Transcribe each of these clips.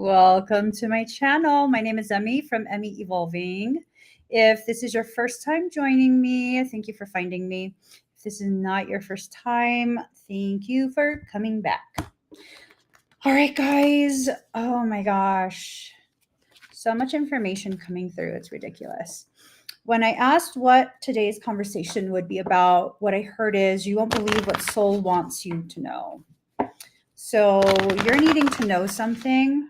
Welcome to my channel. My name is Emmy from Emmy Evolving. If this is your first time joining me, thank you for finding me. If this is not your first time, thank you for coming back. All right, guys. Oh my gosh. So much information coming through. It's ridiculous. When I asked what today's conversation would be about, what I heard is, you won't believe what soul wants you to know. So you're needing to know something,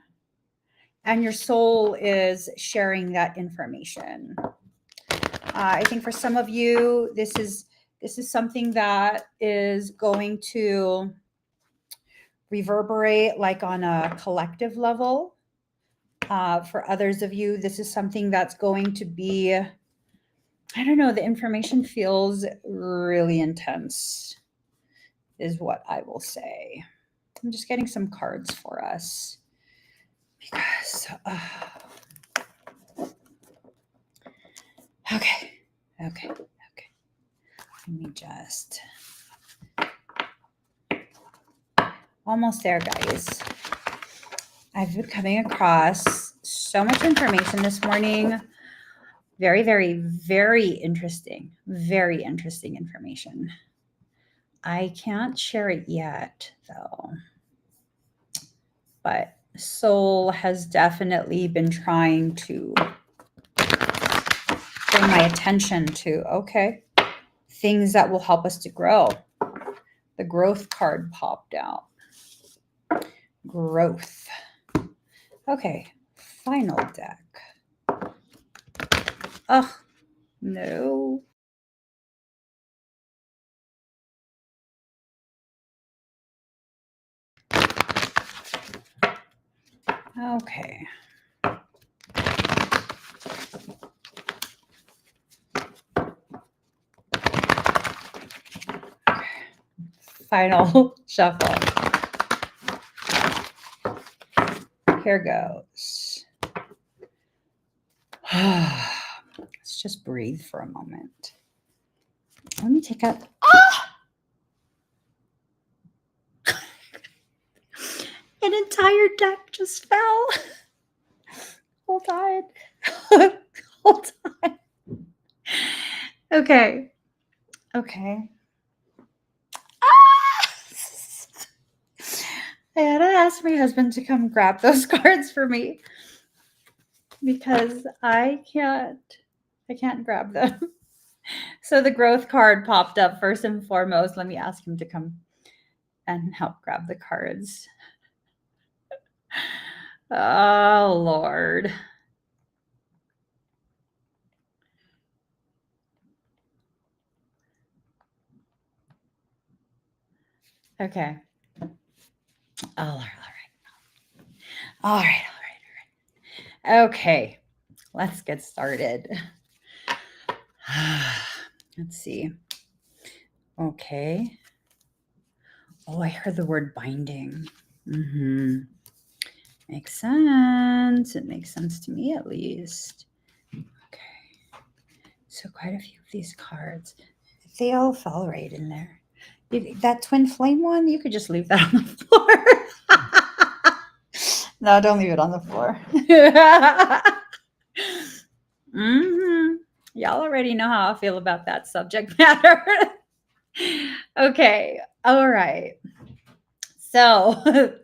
and your soul is sharing that information. I think for some of you, this is something that is going to reverberate like on a collective level. For others of you, this is something that's going to be, I don't know, the information feels really intense, is what I will say. I'm just getting some cards for us because, okay. Let me just, almost there, guys. I've been coming across so much information this morning. Very, very, very interesting information. I can't share it yet, though. But soul has definitely been trying to bring my attention to, okay, things that will help us to grow. The growth card popped out. Growth. Okay, final deck. Oh, no. Okay. Final shuffle. Here goes. Let's just breathe for a moment. Let me take out. An entire deck just fell. Hold on. Hold on. Okay. I had to ask my husband to come grab those cards for me because I can't grab them. So the growth card popped up first and foremost. Let me ask him to come and help grab the cards. Oh, Lord. Okay. All right. Okay. Let's get started. Let's see. Okay. Oh, I heard the word binding. Makes sense. It makes sense to me, at least. Okay. So quite a few of these cards, they all fell right in there. That twin flame one, you could just leave that on the floor. No, don't leave it on the floor. Y'all already know how I feel about that subject matter. Okay. All right. So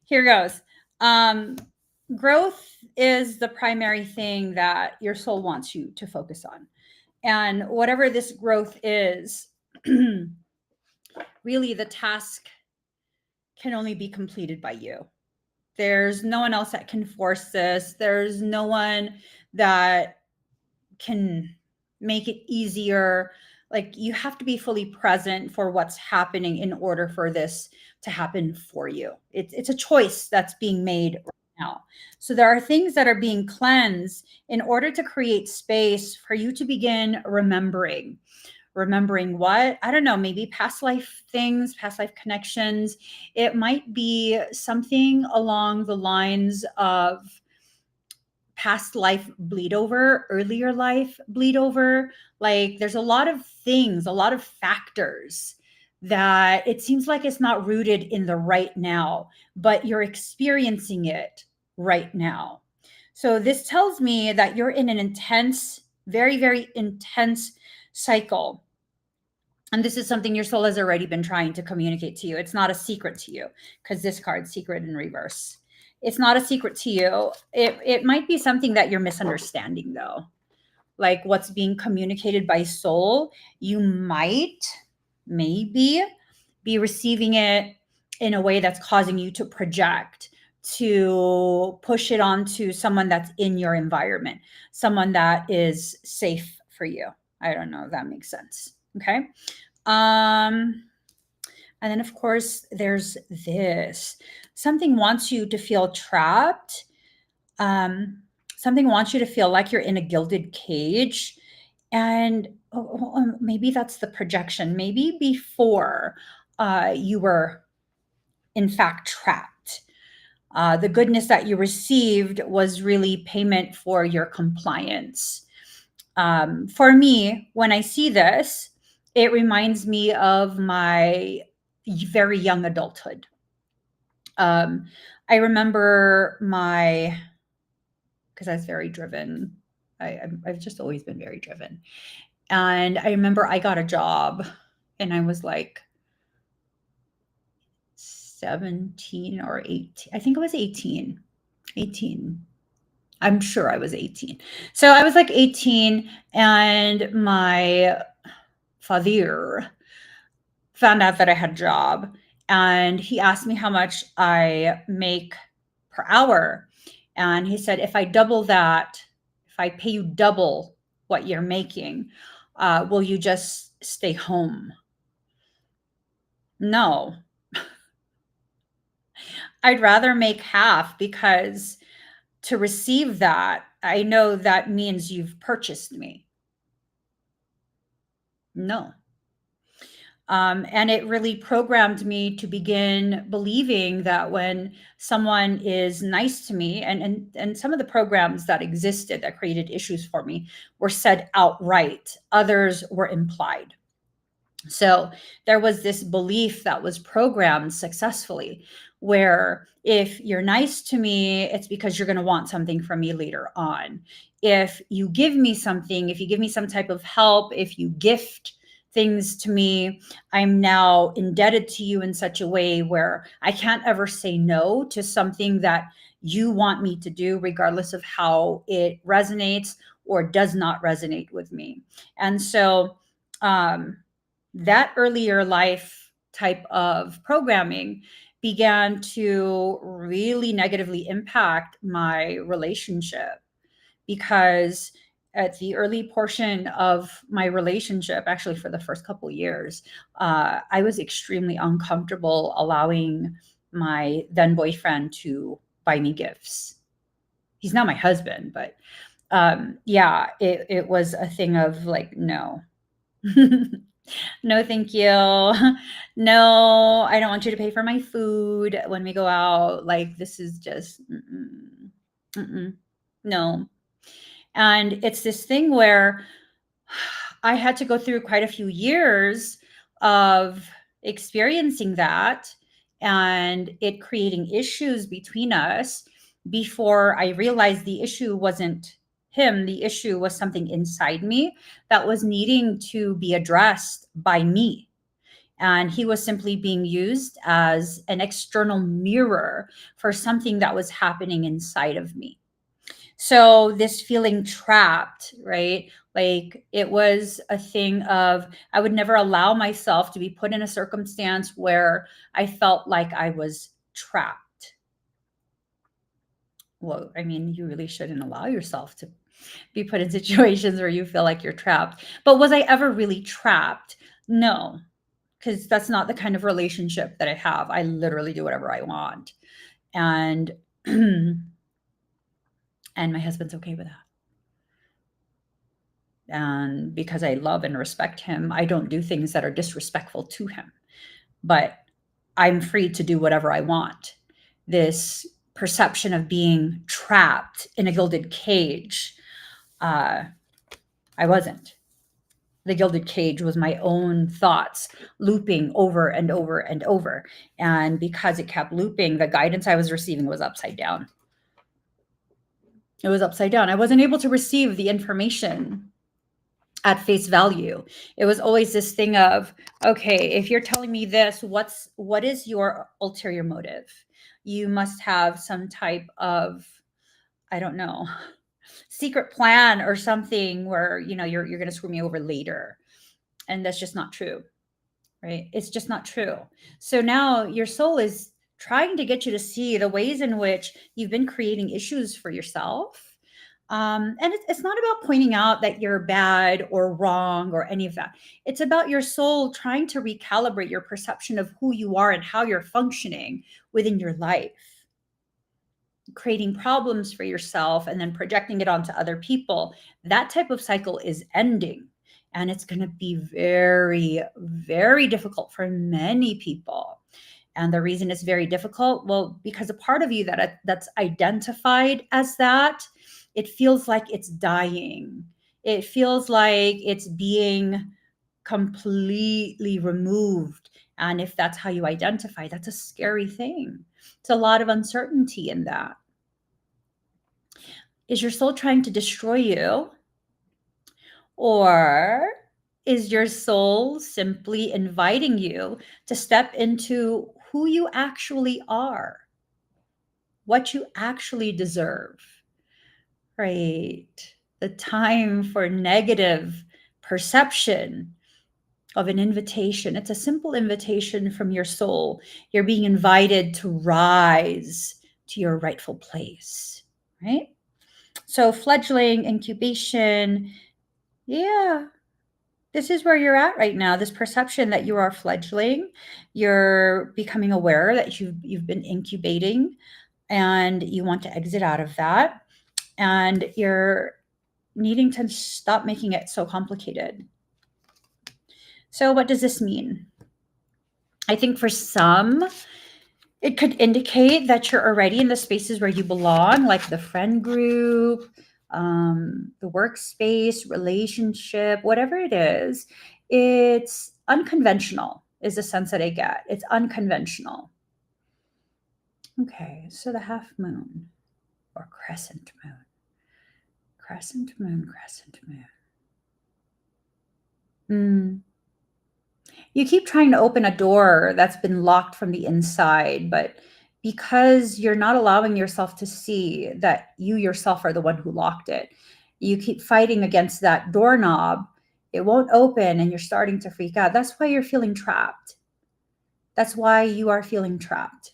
here goes. Growth is the primary thing that your soul wants you to focus on. And whatever this growth is, really the task can only be completed by you. There's no one else that can force this. There's no one that can make it easier. Like, you have to be fully present for what's happening in order for this to happen for you. It's a choice that's being made right now. So there are things that are being cleansed in order to create space for you to begin remembering. Remembering what? I don't know, maybe past life things, past life connections. It might be something along the lines of past life bleed over, earlier life bleed over. Like, there's a lot of things, a lot of factors that it seems like it's not rooted in the right now, but you're experiencing it right now. So this tells me that you're in an intense, very, very intense cycle. And this is something your soul has already been trying to communicate to you. It's not a secret to you, because this card's secret in reverse. It's not a secret to you. It might be something that you're misunderstanding, though. Like what's being communicated by soul, you might, maybe, be receiving it in a way that's causing you to project, to push it onto someone that's in your environment, someone that is safe for you. I don't know if that makes sense. Okay. And then of course there's this. Something wants you to feel trapped. Something wants you to feel like you're in a gilded cage. And maybe that's the projection. Maybe before you were in fact trapped. The goodness that you received was really payment for your compliance. For me, when I see this, it reminds me of my very young adulthood. I remember because I was very driven. I've just always been very driven. And I remember I got a job and I was like 17 or 18. I think it was 18. 18. I'm sure I was 18. So I was like 18, and my father found out that I had a job, and he asked me how much I make per hour. And he said, if I double that, if I pay you double what you're making, will you just stay home? No, I'd rather make half, because to receive that, I know that means you've purchased me. No. And it really programmed me to begin believing that when someone is nice to me, and some of the programs that existed that created issues for me were said outright, others were implied. So there was this belief that was programmed successfully, where if you're nice to me, it's because you're going to want something from me later on. If you give me something, if you give me some type of help, if you gift things to me, I'm now indebted to you in such a way where I can't ever say no to something that you want me to do, regardless of how it resonates or does not resonate with me. And so, that earlier life type of programming began to really negatively impact my relationship, because at the early portion of my relationship, actually for the first couple of years, I was extremely uncomfortable allowing my then boyfriend to buy me gifts. He's now my husband, but yeah, it was a thing of like, no. No, thank you. No, I don't want you to pay for my food when we go out. Like, this is just, no. And it's this thing where I had to go through quite a few years of experiencing that and it creating issues between us before I realized the issue wasn't him. The issue was something inside me that was needing to be addressed by me. And he was simply being used as an external mirror for something that was happening inside of me. So this feeling trapped, right? Like it was a thing of, I would never allow myself to be put in a circumstance where I felt like I was trapped. Well, I mean, you really shouldn't allow yourself to be put in situations where you feel like you're trapped. But was I ever really trapped? No, because that's not the kind of relationship that I have. I literally do whatever I want. And and my husband's okay with that. And because I love and respect him, I don't do things that are disrespectful to him. But I'm free to do whatever I want. This perception of being trapped in a gilded cage, I wasn't. The gilded cage was my own thoughts looping over and over and over. And because it kept looping, the guidance I was receiving was upside down. It was upside down. I wasn't able to receive the information at face value. It was always this thing of, okay, if you're telling me this, what is your ulterior motive? You must have some type of, I don't know, secret plan or something where, you're going to screw me over later. And that's just not true, right? It's just not true. So now your soul is trying to get you to see the ways in which you've been creating issues for yourself. And it's not about pointing out that you're bad or wrong or any of that. It's about your soul trying to recalibrate your perception of who you are and how you're functioning within your life, creating problems for yourself and then projecting it onto other people. That type of cycle is ending. And it's going to be very, very difficult for many people. And the reason it's very difficult, well, because a part of you that's identified as that, it feels like it's dying. It feels like it's being completely removed. And if that's how you identify, that's a scary thing. It's a lot of uncertainty in that. Is your soul trying to destroy you? Or is your soul simply inviting you to step into who you actually are, what you actually deserve, right? The time for negative perception of an invitation. It's a simple invitation from your soul. You're being invited to rise to your rightful place, right? So fledgling, incubation, yeah, this is where you're at right now. This perception that you are fledgling, you're becoming aware that you've been incubating and you want to exit out of that. And you're needing to stop making it so complicated. So what does this mean? I think for some, it could indicate that you're already in the spaces where you belong, like the friend group, the workspace, relationship, whatever it is. It's unconventional is the sense that I get. It's unconventional. Okay, so the half moon or crescent moon. Crescent moon, crescent moon. You keep trying to open a door that's been locked from the inside, but because you're not allowing yourself to see that you yourself are the one who locked it, you keep fighting against that doorknob. It won't open and you're starting to freak out. That's why you're feeling trapped. That's why you are feeling trapped.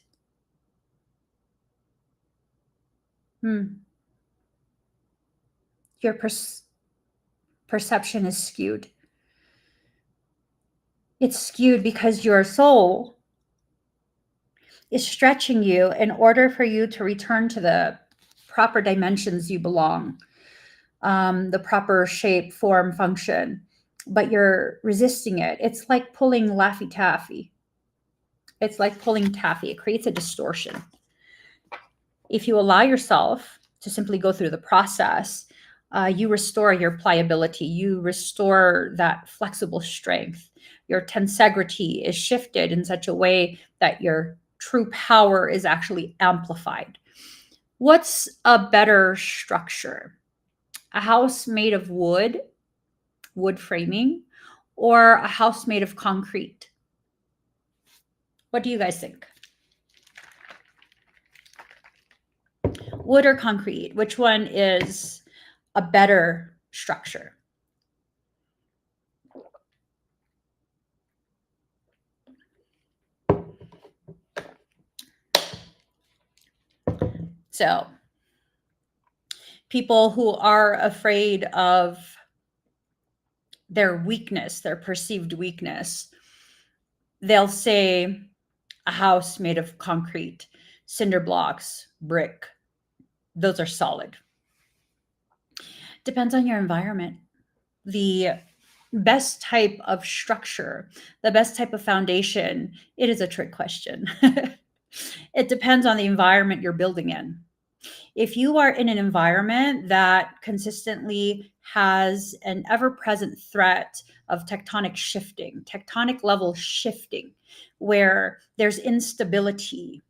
Your perception is skewed. It's skewed because your soul is stretching you in order for you to return to the proper dimensions you belong, the proper shape, form, function, but you're resisting it. It's like pulling Laffy Taffy. It's like pulling taffy. It creates a distortion. If you allow yourself to simply go through the process, you restore your pliability. You restore that flexible strength. Your tensegrity is shifted in such a way that your true power is actually amplified. What's a better structure? A house made of wood framing, or a house made of concrete? What do you guys think? Wood or concrete? Which one is a better structure? So people who are afraid of their weakness, their perceived weakness, they'll say a house made of concrete, cinder blocks, brick. Those are solid. Depends on your environment. The best type of structure, the best type of foundation, it is a trick question. It depends on the environment you're building in. If you are in an environment that consistently has an ever-present threat of tectonic shifting, tectonic level shifting, where there's instability.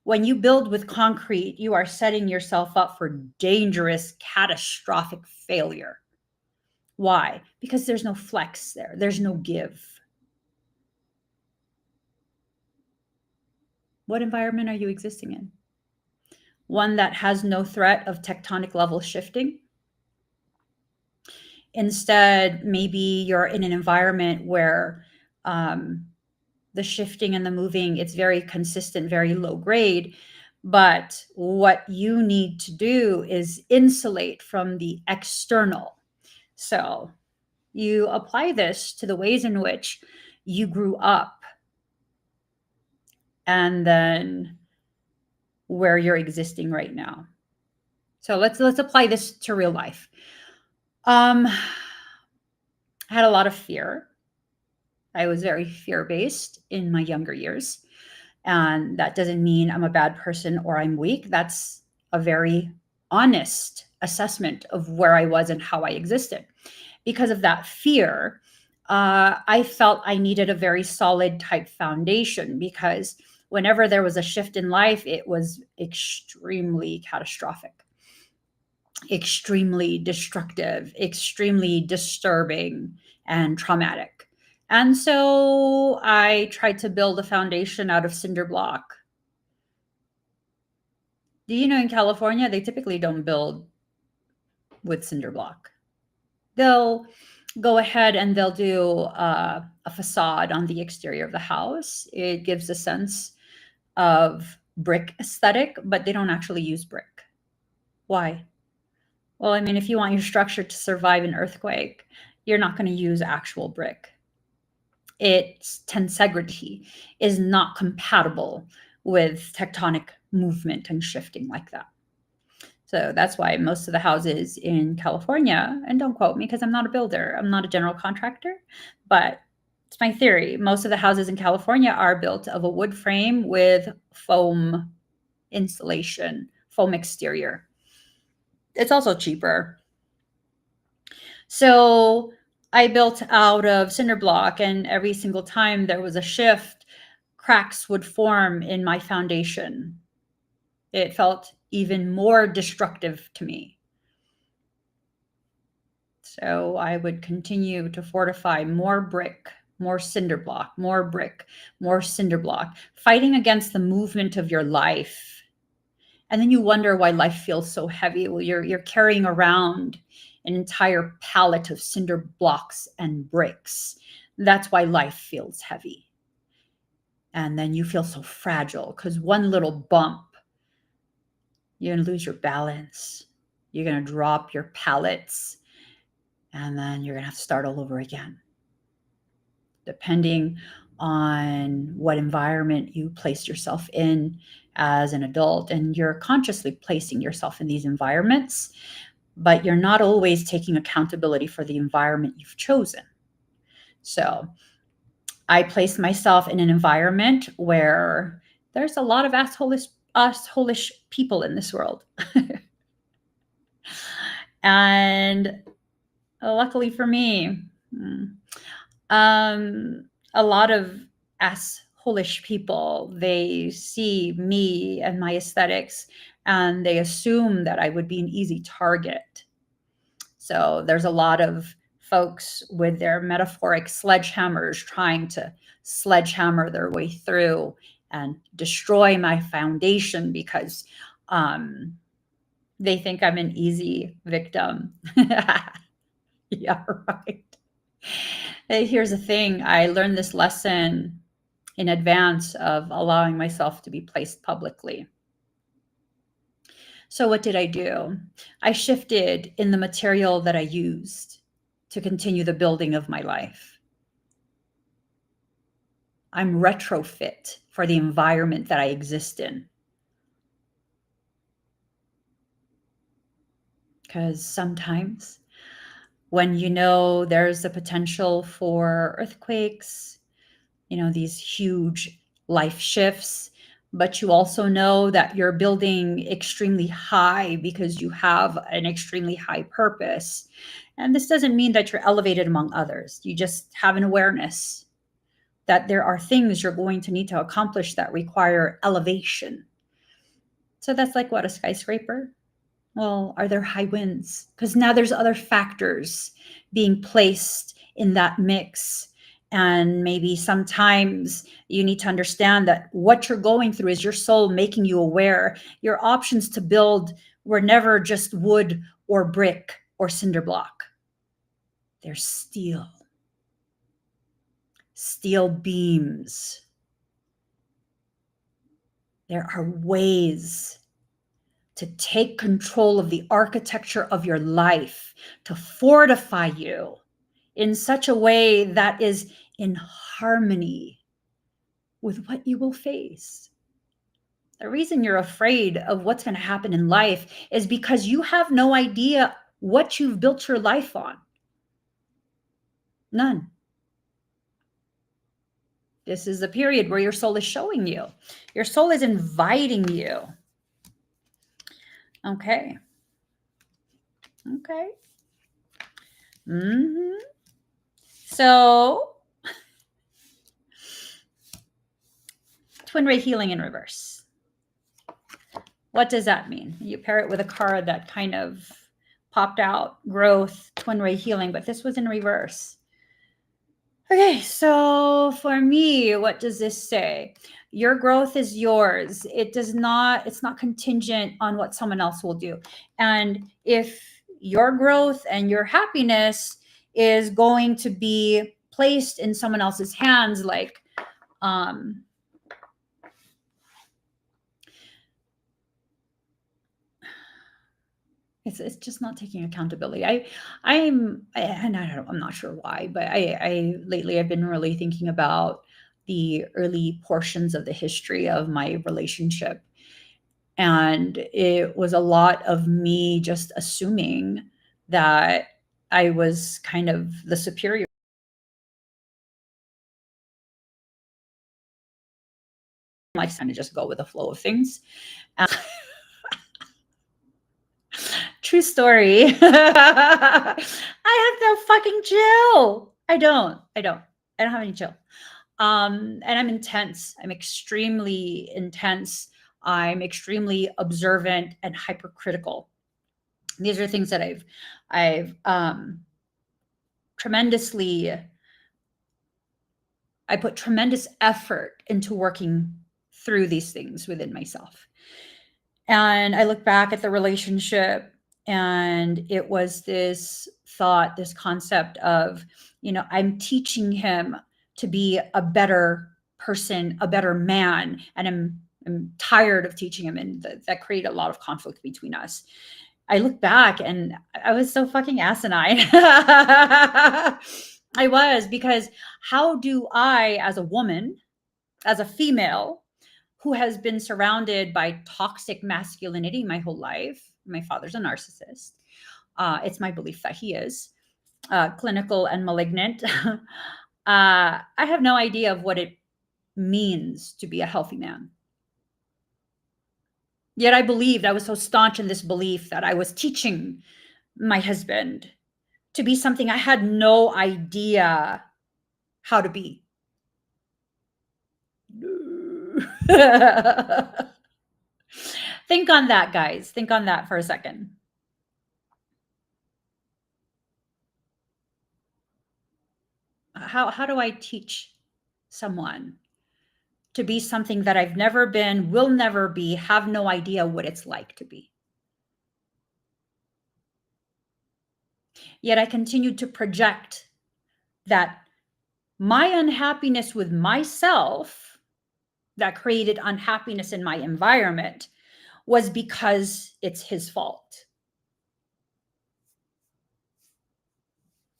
When you build with concrete, you are setting yourself up for dangerous, catastrophic failure. Why? Because there's no flex there, there's no give. What environment are you existing in? One that has no threat of tectonic level shifting? Instead, maybe you're in an environment where the shifting and the moving, it's very consistent, very low grade. But what you need to do is insulate from the external. So you apply this to the ways in which you grew up, and then where you're existing right now. So let's apply this to real life. I had a lot of fear. I was very fear-based in my younger years. And that doesn't mean I'm a bad person or I'm weak. That's a very honest assessment of where I was and how I existed. Because of that fear, I felt I needed a very solid type foundation, because whenever there was a shift in life, it was extremely catastrophic, extremely destructive, extremely disturbing, and traumatic. And so I tried to build a foundation out of cinder block. Do you know in California, they typically don't build with cinder block. They'll go ahead and they'll do a facade on the exterior of the house. It gives a sense of brick aesthetic, but they don't actually use brick. Why? Well, I mean, if you want your structure to survive an earthquake, you're not going to use actual brick. Its tensegrity is not compatible with tectonic movement and shifting like that. So that's why most of the houses in California, and don't quote me because I'm not a builder, I'm not a general contractor, but it's my theory. Most of the houses in California are built of a wood frame with foam insulation, foam exterior. It's also cheaper. So I built out of cinder block, and every single time there was a shift, cracks would form in my foundation. It felt even more destructive to me. So I would continue to fortify more brick, more cinder block, more brick, more cinder block, fighting against the movement of your life. And then you wonder why life feels so heavy. Well, you're carrying around an entire pallet of cinder blocks and bricks. That's why life feels heavy. And then you feel so fragile because one little bump, you're going to lose your balance. You're going to drop your pallets, and then you're going to have to start all over again. Depending on what environment you placed yourself in as an adult, and you're consciously placing yourself in these environments, but you're not always taking accountability for the environment you've chosen. So I placed myself in an environment where there's a lot of assholish people in this world. And luckily for me, a lot of assholish people, they see me and my aesthetics, and they assume that I would be an easy target. So there's a lot of folks with their metaphoric sledgehammers trying to sledgehammer their way through and destroy my foundation because they think I'm an easy victim. Yeah, right. Here's the thing. I learned this lesson in advance of allowing myself to be placed publicly. So what did I do? I shifted in the material that I used to continue the building of my life. I'm retrofit for the environment that I exist in. Because sometimes when you know there's a potential for earthquakes, these huge life shifts, but you also know that you're building extremely high because you have an extremely high purpose. And this doesn't mean that you're elevated among others. You just have an awareness that there are things you're going to need to accomplish that require elevation. So that's like what, a skyscraper? Well, are there high winds? Because now there's other factors being placed in that mix. And maybe sometimes you need to understand that what you're going through is your soul making you aware. Your options to build were never just wood or brick or cinder block. They're steel beams. There are ways to take control of the architecture of your life, to fortify you in such a way that is in harmony with what you will face. The reason you're afraid of what's going to happen in life is because you have no idea what you've built your life on. None. This is the period where your soul is showing you. Your soul is inviting you. Okay. Okay. So, twin ray healing in reverse. What does that mean? You pair it with a card that kind of popped out, growth, twin ray healing, but this was in reverse. Okay, so for me, what does this say? Your growth is yours. It's not contingent on what someone else will do. And if your growth and your happiness is going to be placed in someone else's hands, like it's just not taking accountability. I'm not sure why, but I lately I've been really thinking about the early portions of the history of my relationship. And it was a lot of me just assuming that I was kind of the superior. I kind of just go with the flow of things. True story. I have no fucking chill. I don't have any chill. And I'm intense. I'm extremely intense. I'm extremely observant and hypercritical. These are things that I've I put tremendous effort into working through these things within myself. And I look back at the relationship, and it was this thought, this concept of, I'm teaching him to be a better person, a better man. And I'm tired of teaching him. And that created a lot of conflict between us. I look back and I was so fucking asinine. I was, because how do I, as a woman, as a female, who has been surrounded by toxic masculinity my whole life. My father's a narcissist. It's my belief that he is clinical and malignant. I have no idea of what it means to be a healthy man. Yet I was so staunch in this belief that I was teaching my husband to be something I had no idea how to be. Think on that, guys. Think on that for a second. How do I teach someone to be something that I've never been, will never be, have no idea what it's like to be? Yet I continued to project that my unhappiness with myself that created unhappiness in my environment was because it's his fault.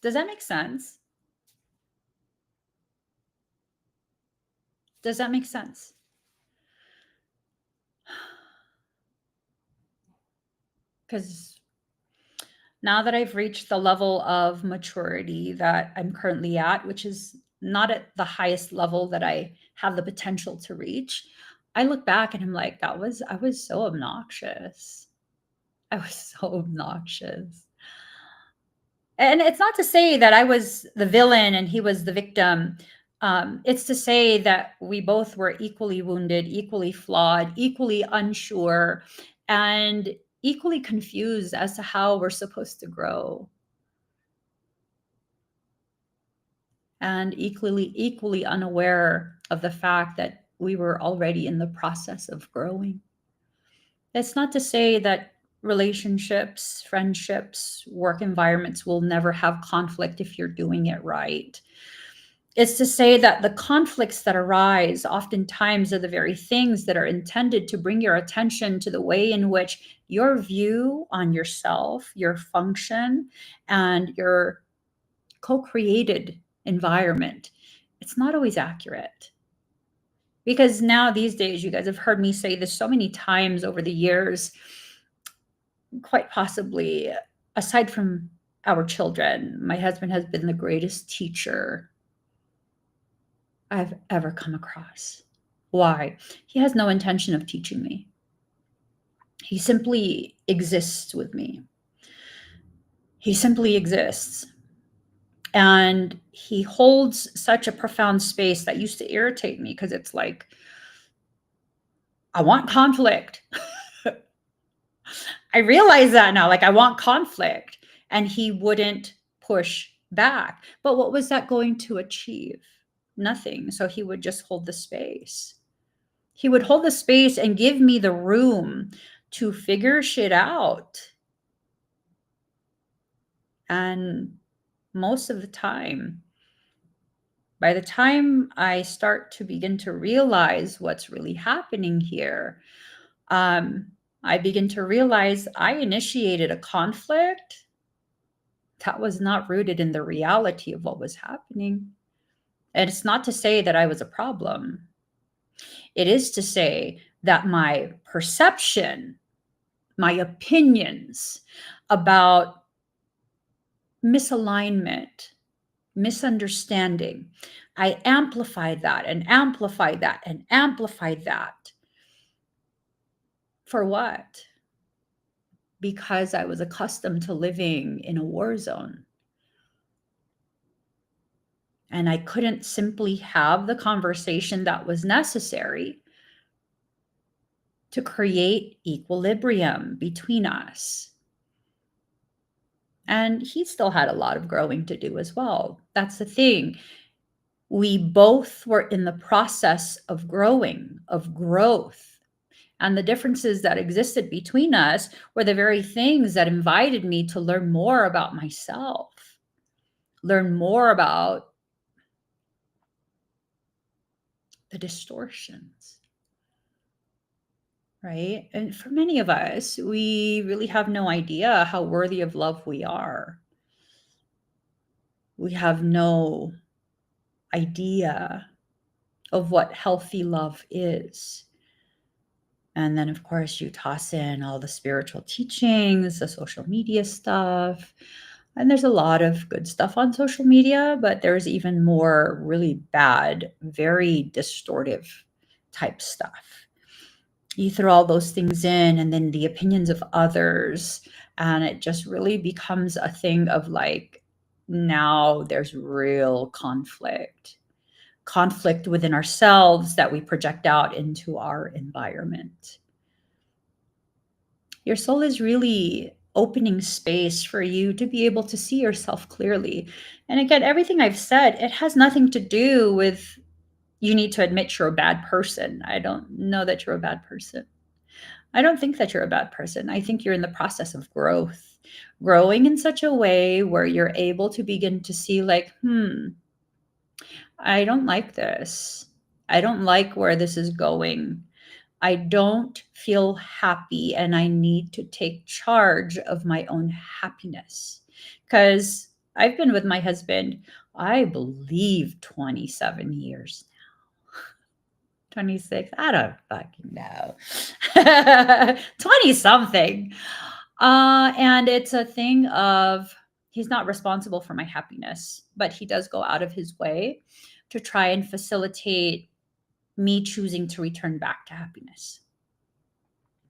Does that make sense? Does that make sense? Because now that I've reached the level of maturity that I'm currently at, which is not at the highest level that I have the potential to reach, I look back and I'm like, I was so obnoxious. I was so obnoxious. And it's not to say that I was the villain and he was the victim. It's to say that we both were equally wounded, equally flawed, equally unsure, and equally confused as to how we're supposed to grow. And equally unaware of the fact that we were already in the process of growing. That's not to say that relationships, friendships, work environments will never have conflict if you're doing it right. It's to say that the conflicts that arise oftentimes are the very things that are intended to bring your attention to the way in which your view on yourself, your function, and your co-created environment, it's not always accurate. Because now these days, you guys have heard me say this so many times over the years, quite possibly, aside from our children, my husband has been the greatest teacher I've ever come across. Why? He has no intention of teaching me. He simply exists with me. He simply exists. And he holds such a profound space that used to irritate me because it's like, I want conflict. I realize that now, like I want conflict, and he wouldn't push back. But what was that going to achieve? Nothing. So he would just hold the space. He would hold the space and give me the room to figure shit out. And most of the time, by the time I start to begin to realize what's really happening here, I begin to realize I initiated a conflict that was not rooted in the reality of what was happening. And it's not to say that I was a problem. It is to say that my perception, my opinions about misalignment, misunderstanding, I amplified that and amplified that and amplified that. For what? Because I was accustomed to living in a war zone. And I couldn't simply have the conversation that was necessary to create equilibrium between us. And he still had a lot of growing to do as well. That's the thing. We both were in the process of growing, of growth. And the differences that existed between us were the very things that invited me to learn more about myself, learn more about the distortions, right? And for many of us, we really have no idea how worthy of love we are. We have no idea of what healthy love is. And then, of course, you toss in all the spiritual teachings, the social media stuff. And there's a lot of good stuff on social media, but there's even more really bad, very distortive type stuff. You throw all those things in, and then the opinions of others, and it just really becomes a thing of like, now there's real conflict within ourselves that we project out into our environment. Your soul is really opening space for you to be able to see yourself clearly. And again, everything I've said, it has nothing to do with you need to admit you're a bad person. I don't know that you're a bad person. I don't think that you're a bad person. I think you're in the process of growth, growing in such a way where you're able to begin to see like, I don't like this. I don't like where this is going. I don't feel happy, and I need to take charge of my own happiness. Because I've been with my husband, I believe 27 years now. 26, I don't fucking know. 20 something. And it's a thing of he's not responsible for my happiness, but he does go out of his way to try and facilitate me choosing to return back to happiness.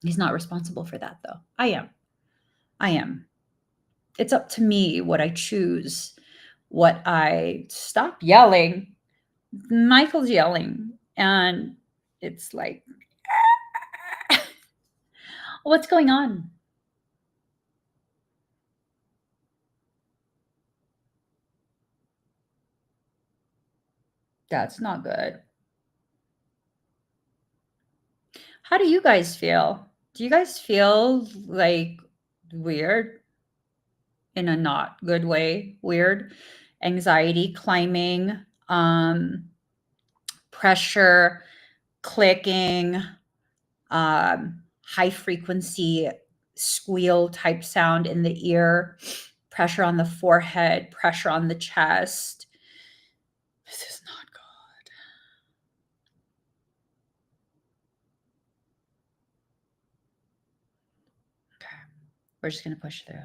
He's not responsible for that, though. I am. It's up to me what I choose, what I stop yelling. Michael's yelling, and it's like, what's going on? That's not good. How do you guys feel? Do you guys feel like weird in a not good way? Weird anxiety climbing, pressure clicking, high frequency squeal type sound in the ear, pressure on the forehead, pressure on the chest. This is not good. Okay. We're just going to push through.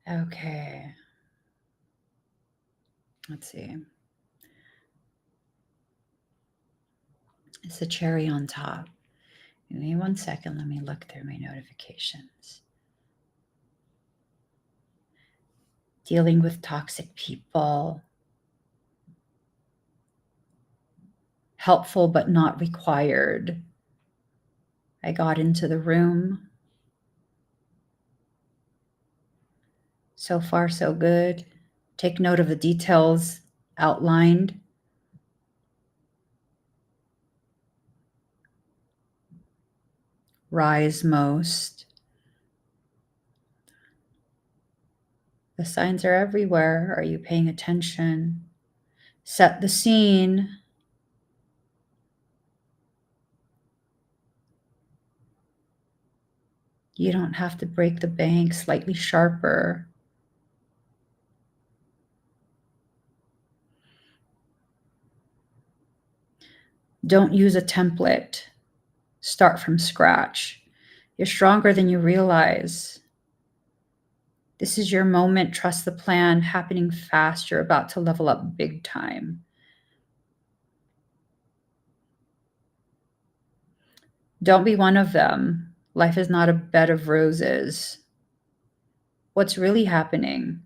Okay. Let's see. It's a cherry on top. Give me 1 second. Let me look through my notifications. Dealing with toxic people. Helpful but not required. I got into the room. So far, so good. Take note of the details outlined. Rise most. The signs are everywhere. Are you paying attention? Set the scene. You don't have to break the bank. Slightly sharper. Don't use a template. Start from scratch. You're stronger than you realize. This is your moment. Trust the plan. Happening fast. You're about to level up big time. Don't be one of them. Life is not a bed of roses. What's really happening?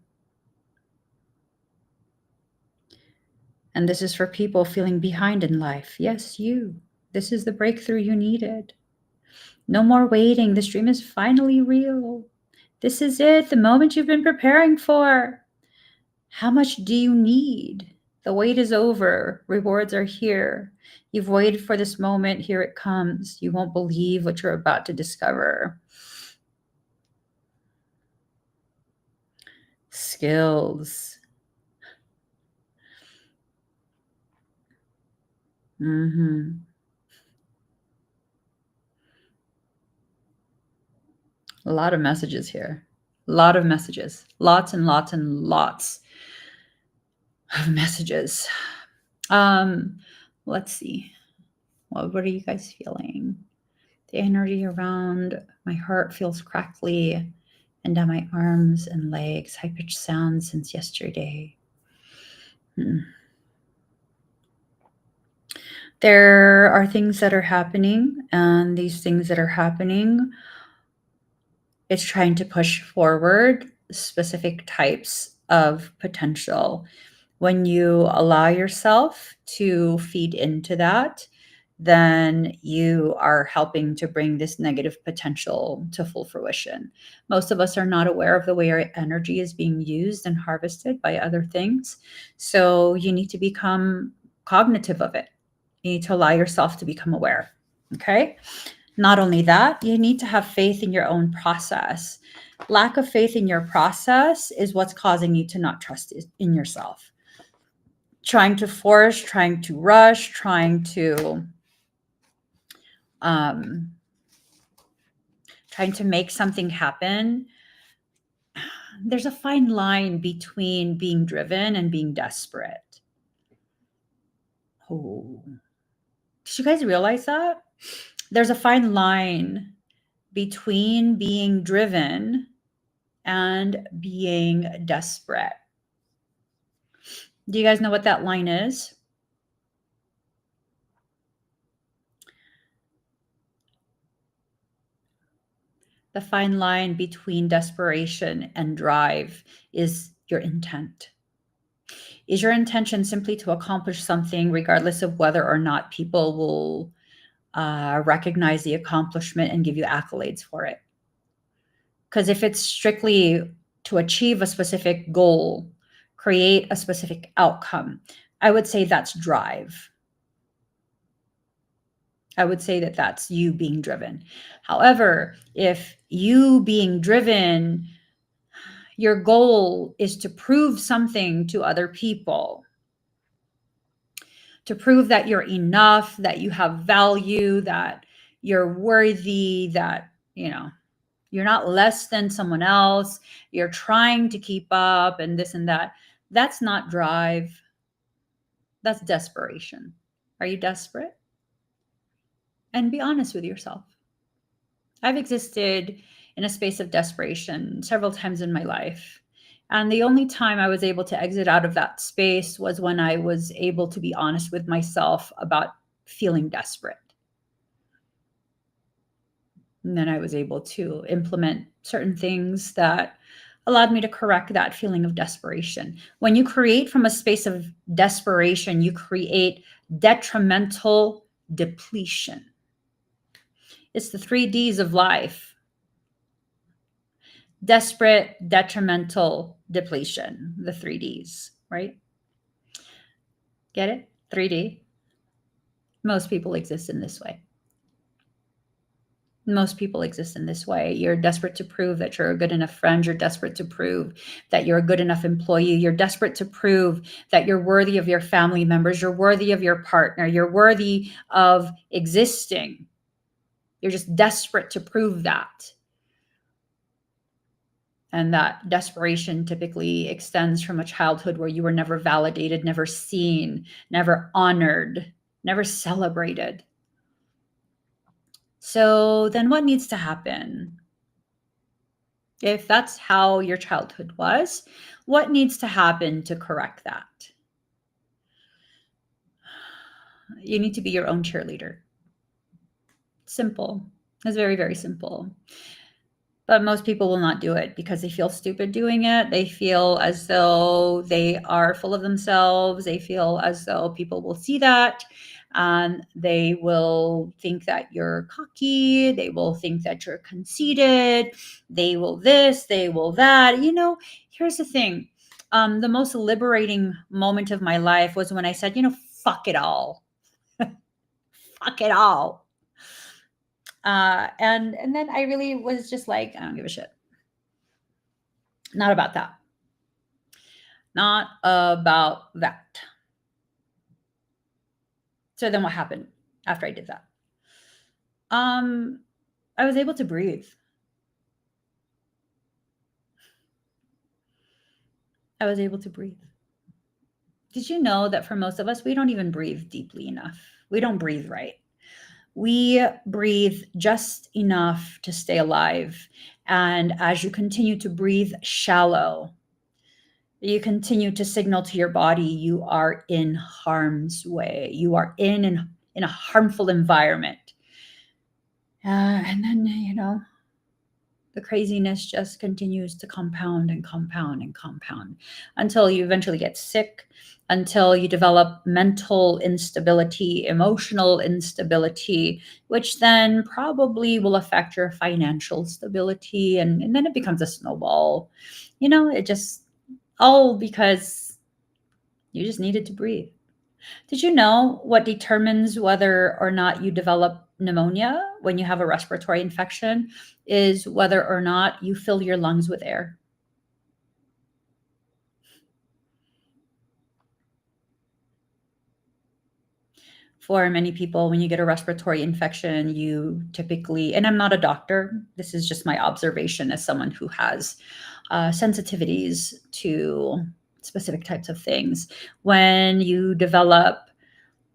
And this is for people feeling behind in life. Yes, you. This is the breakthrough you needed. No more waiting. This dream is finally real. This is it, the moment you've been preparing for. How much do you need? The wait is over. Rewards are here. You've waited for this moment. Here it comes. You won't believe what you're about to discover. Skills. A lot of messages here. A lot of messages. Lots and lots and lots of messages. Let's see. What are you guys feeling? The energy around my heart feels crackly, and down my arms and legs, high-pitched sounds since yesterday. There are things that are happening, and these things that are happening, it's trying to push forward specific types of potential. When you allow yourself to feed into that, then you are helping to bring this negative potential to full fruition. Most of us are not aware of the way our energy is being used and harvested by other things. So you need to become cognitive of it. You need to allow yourself to become aware. Okay. Not only that, you need to have faith in your own process. Lack of faith in your process is what's causing you to not trust in yourself. Trying to force, trying to rush, trying to make something happen. There's a fine line between being driven and being desperate. Oh, did you guys realize that? There's a fine line between being driven and being desperate. Do you guys know what that line is? The fine line between desperation and drive is your intent. Is your intention simply to accomplish something regardless of whether or not people will recognize the accomplishment and give you accolades for it? Because if it's strictly to achieve a specific goal, create a specific outcome, I would say that's drive. I would say that that's you being driven. However, if you being driven, your goal is to prove something to other people, to prove that you're enough, that you have value, that you're worthy, that, you're not less than someone else, you're trying to keep up and this and that. That's not drive. That's desperation. Are you desperate? And be honest with yourself. I've existed in a space of desperation several times in my life. And the only time I was able to exit out of that space was when I was able to be honest with myself about feeling desperate. And then I was able to implement certain things that allowed me to correct that feeling of desperation. When you create from a space of desperation, you create detrimental depletion. It's the 3 Ds of life: desperate, detrimental, depletion. The 3 Ds, right? Get it? 3D. Most people exist in this way. Most people exist in this way. You're desperate to prove that you're a good enough friend. You're desperate to prove that you're a good enough employee. You're desperate to prove that you're worthy of your family members. You're worthy of your partner. You're worthy of existing. You're just desperate to prove that. And that desperation typically extends from a childhood where you were never validated, never seen, never honored, never celebrated. So then what needs to happen? If that's how your childhood was, what needs to happen to correct that? You need to be your own cheerleader. Simple. It's very, very simple. But most people will not do it because they feel stupid doing it. They feel as though they are full of themselves. They feel as though people will see that. And they will think that you're cocky. They will think that you're conceited. They will this, they will that. Here's the thing. The most liberating moment of my life was when I said, fuck it all. Fuck it all. And then I really was just like, I don't give a shit. Not about that. Not about that. So then what happened after I did that? I was able to breathe. I was able to breathe. Did you know that for most of us, we don't even breathe deeply enough? We don't breathe right. We breathe just enough to stay alive. And as you continue to breathe shallow, you continue to signal to your body you are in harm's way. You are in a harmful environment. And then, the craziness just continues to compound and compound and compound until you eventually get sick, until you develop mental instability, emotional instability, which then probably will affect your financial stability. And then it becomes a snowball. It just all because you just needed to breathe. Did you know what determines whether or not you develop pneumonia when you have a respiratory infection is whether or not you fill your lungs with air? For many people, when you get a respiratory infection, you typically, and I'm not a doctor, this is just my observation as someone who has sensitivities to specific types of things. When you develop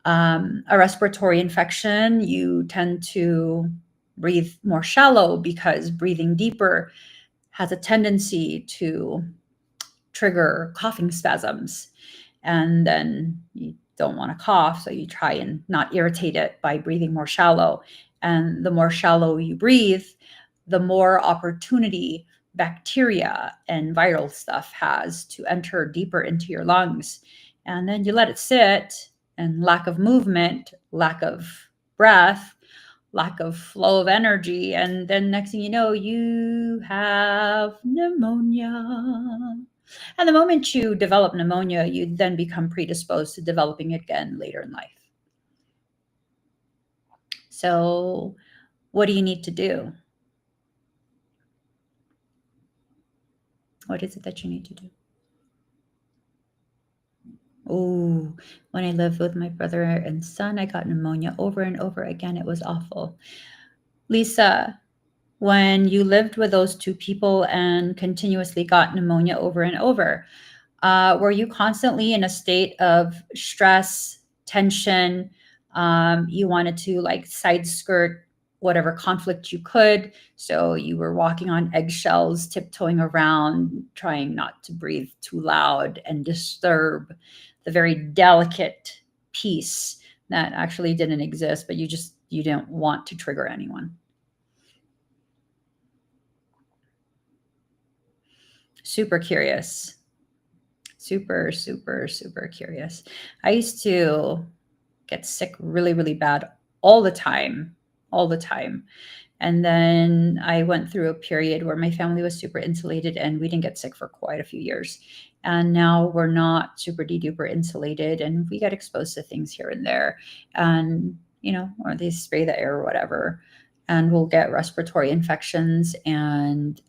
a respiratory infection, you tend to breathe more shallow because breathing deeper has a tendency to trigger coughing spasms. And then you don't want to cough, so you try and not irritate it by breathing more shallow. And the more shallow you breathe, the more opportunity bacteria and viral stuff has to enter deeper into your lungs. And then you let it sit, and lack of movement, lack of breath, lack of flow of energy. And then next thing you know, you have pneumonia. And the moment you develop pneumonia, you then become predisposed to developing it again later in life. So, what do you need to do? What is it that you need to do? Oh, when I lived with my brother and son, I got pneumonia over and over again. It was awful. Lisa, when you lived with those two people and continuously got pneumonia over and over, were you constantly in a state of stress, tension? You wanted to like side skirt whatever conflict you could. So you were walking on eggshells, tiptoeing around, trying not to breathe too loud and disturb the very delicate peace that actually didn't exist, but you didn't want to trigger anyone. Super curious. Super, super, super curious. I used to get sick really, really bad all the time, all the time. And then I went through a period where my family was super insulated and we didn't get sick for quite a few years. And now we're not super duper insulated and we get exposed to things here and there. And, you know, or they spray the air or whatever. And we'll get respiratory infections. And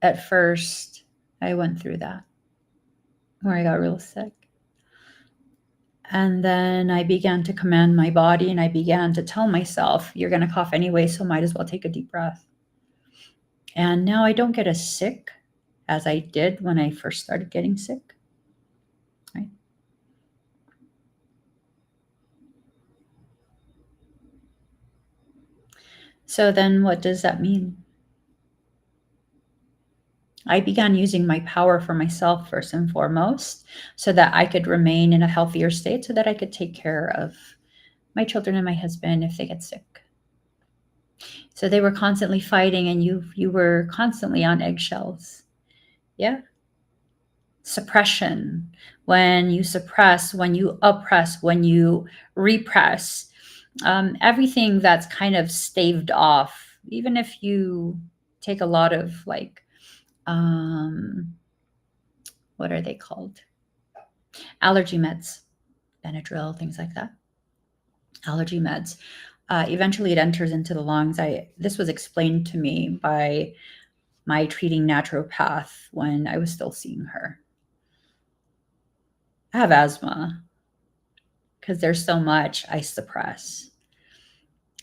at first, I went through that where I got real sick. And then I began to command my body and I began to tell myself, you're going to cough anyway, so might as well take a deep breath. And now I don't get as sick as I did when I first started getting sick. Right? So then what does that mean? I began using my power for myself first and foremost so that I could remain in a healthier state so that I could take care of my children and my husband if they get sick. So they were constantly fighting and you were constantly on eggshells. Yeah. Suppression. When you suppress, when you oppress, when you repress, everything that's kind of staved off, even if you take a lot of like, what are they called? Allergy meds, Benadryl, things like that. Allergy meds. Eventually it enters into the lungs. This was explained to me by my treating naturopath when I was still seeing her. I have asthma because there's so much I suppress.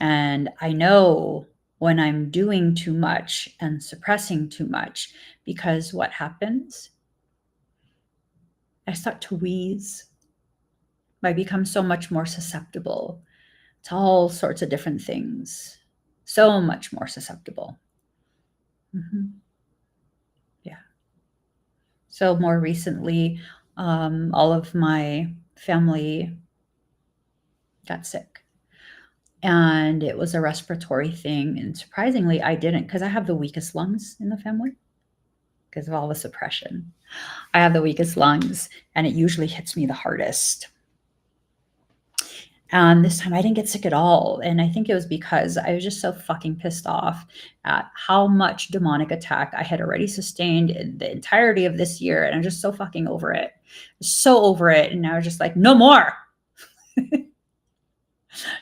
And I know when I'm doing too much and suppressing too much, because what happens? I start to wheeze. I become so much more susceptible to all sorts of different things. So much more susceptible. Mm-hmm. Yeah. So more recently, all of my family got sick. And it was a respiratory thing. And surprisingly, I didn't, because I have the weakest lungs in the family because of all the suppression. I have the weakest lungs, and it usually hits me the hardest. And this time I didn't get sick at all. And I think it was because I was just so fucking pissed off at how much demonic attack I had already sustained in the entirety of this year. And I'm just so fucking over it. So over it. And I was just like, no more.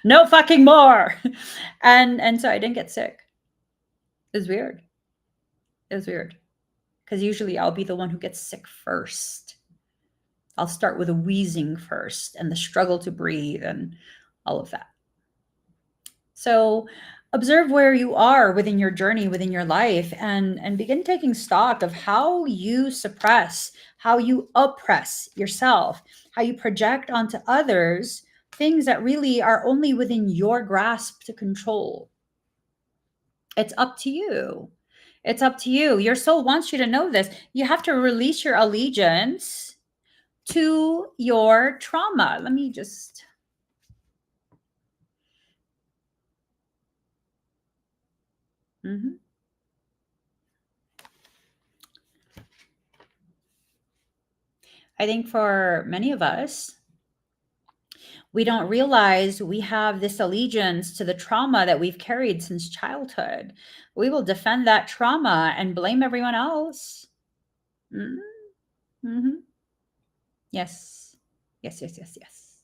No fucking more. And so I didn't get sick. It was weird. It was weird. Because usually I'll be the one who gets sick first. I'll start with a wheezing first and the struggle to breathe and all of that. So observe where you are within your journey, within your life, and begin taking stock of how you suppress, how you oppress yourself, how you project onto others things that really are only within your grasp to control. It's up to you. It's up to you. Your soul wants you to know this. You have to release your allegiance to your trauma. Let me just. Mhm. I think for many of us, we don't realize we have this allegiance to the trauma that we've carried since childhood. We will defend that trauma and blame everyone else. Mm-hmm. Yes. Yes, yes, yes, yes.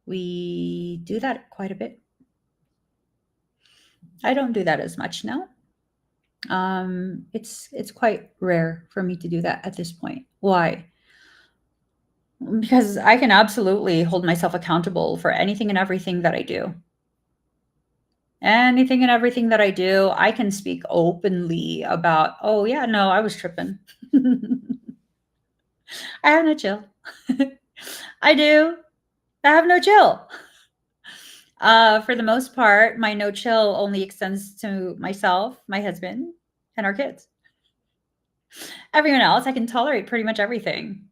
We do that quite a bit. I don't do that as much now. It's quite rare for me to do that at this point. Why? Because I can absolutely hold myself accountable for anything and everything that I do. Anything and everything that I do, I can speak openly about, oh, yeah, no, I was tripping. I have no chill. I do. I have no chill. For the most part, my no chill only extends to myself, my husband, and our kids. Everyone else, I can tolerate pretty much everything.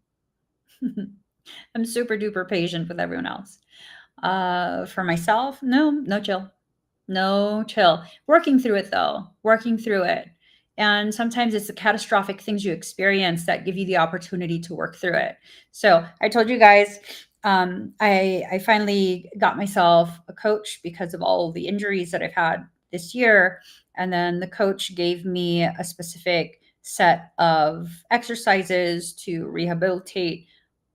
I'm super duper patient with everyone else. For myself, no chill. No chill. Working through it though, working through it. And sometimes it's the catastrophic things you experience that give you the opportunity to work through it. So I told you guys, I finally got myself a coach because of all the injuries that I've had this year. And then the coach gave me a specific set of exercises to rehabilitate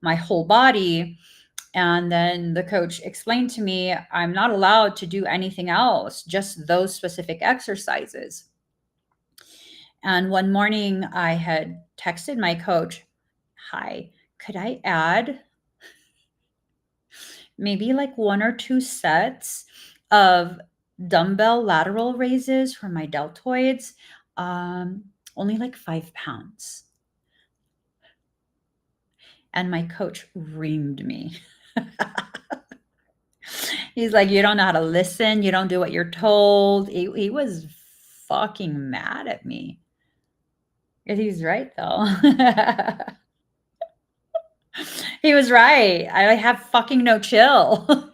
my whole body. And then the coach explained to me, I'm not allowed to do anything else, just those specific exercises. And one morning I had texted my coach, hi, could I add maybe like 1 or 2 sets of dumbbell lateral raises for my deltoids? Only like 5 pounds. And my coach reamed me. He's like, you don't know how to listen. You don't do what you're told. He was fucking mad at me. He's right, though. He was right. I have fucking no chill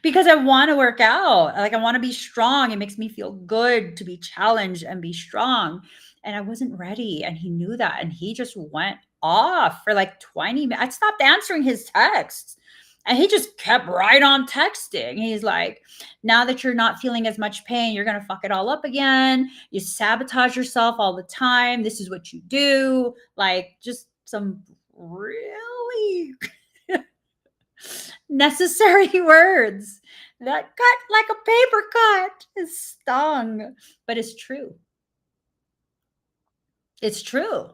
because I want to work out. Like, I want to be strong. It makes me feel good to be challenged and be strong. And I wasn't ready. And he knew that. And he just went off for like 20 minutes. I stopped answering his texts. And he just kept right on texting. He's like, now that you're not feeling as much pain, you're going to fuck it all up again. You sabotage yourself all the time. This is what you do. Like, just some really necessary words that cut like a paper cut. It stung, but it's true. It's true.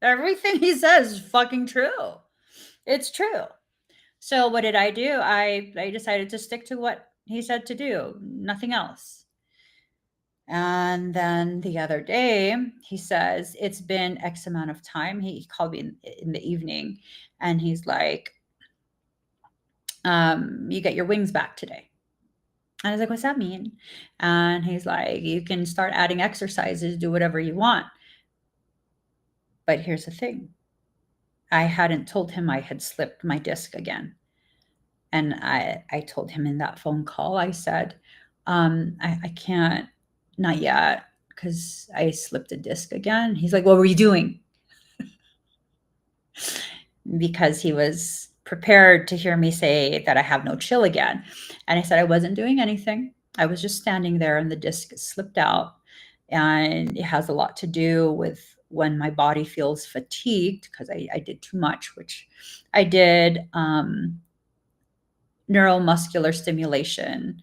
Everything he says is fucking true. It's true. So what did I do? I decided to stick to what he said to do, nothing else. And then the other day, he says, it's been X amount of time. He called me in the evening and he's like, you get your wings back today. And I was like, what's that mean? And he's like, you can start adding exercises, do whatever you want. But here's the thing. I hadn't told him I had slipped my disc again. And I told him in that phone call, I said, I can't, not yet, because I slipped a disc again. He's like, what were you doing? Because he was prepared to hear me say that I have no chill again. And I said, I wasn't doing anything. I was just standing there and the disc slipped out. And it has a lot to do with when my body feels fatigued because I did too much, which I did. Neuromuscular stimulation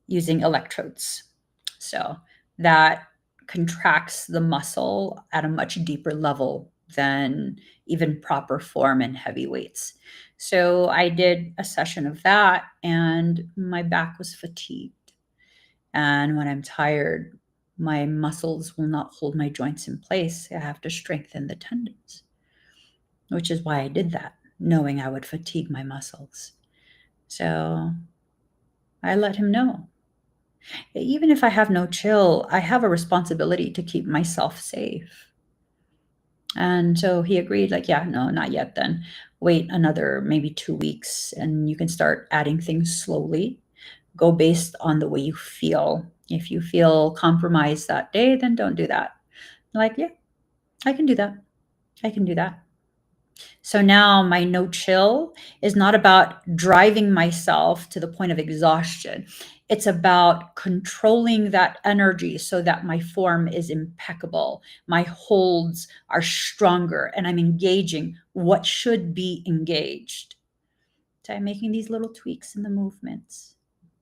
using electrodes. So that contracts the muscle at a much deeper level than even proper form and heavy weights. So I did a session of that and my back was fatigued. And when I'm tired, my muscles will not hold my joints in place. I have to strengthen the tendons, which is why I did that, knowing I would fatigue my muscles. So I let him know. Even if I have no chill, I have a responsibility to keep myself safe. And so he agreed, like, yeah, no, not yet then. Wait another maybe 2 weeks and you can start adding things slowly. go based on the way you feel. If you feel compromised that day, then don't do that. Like, yeah, I can do that. I can do that. So now my no chill is not about driving myself to the point of exhaustion. It's about controlling that energy so that my form is impeccable. My holds are stronger and I'm engaging what should be engaged. So I'm making these little tweaks in the movements.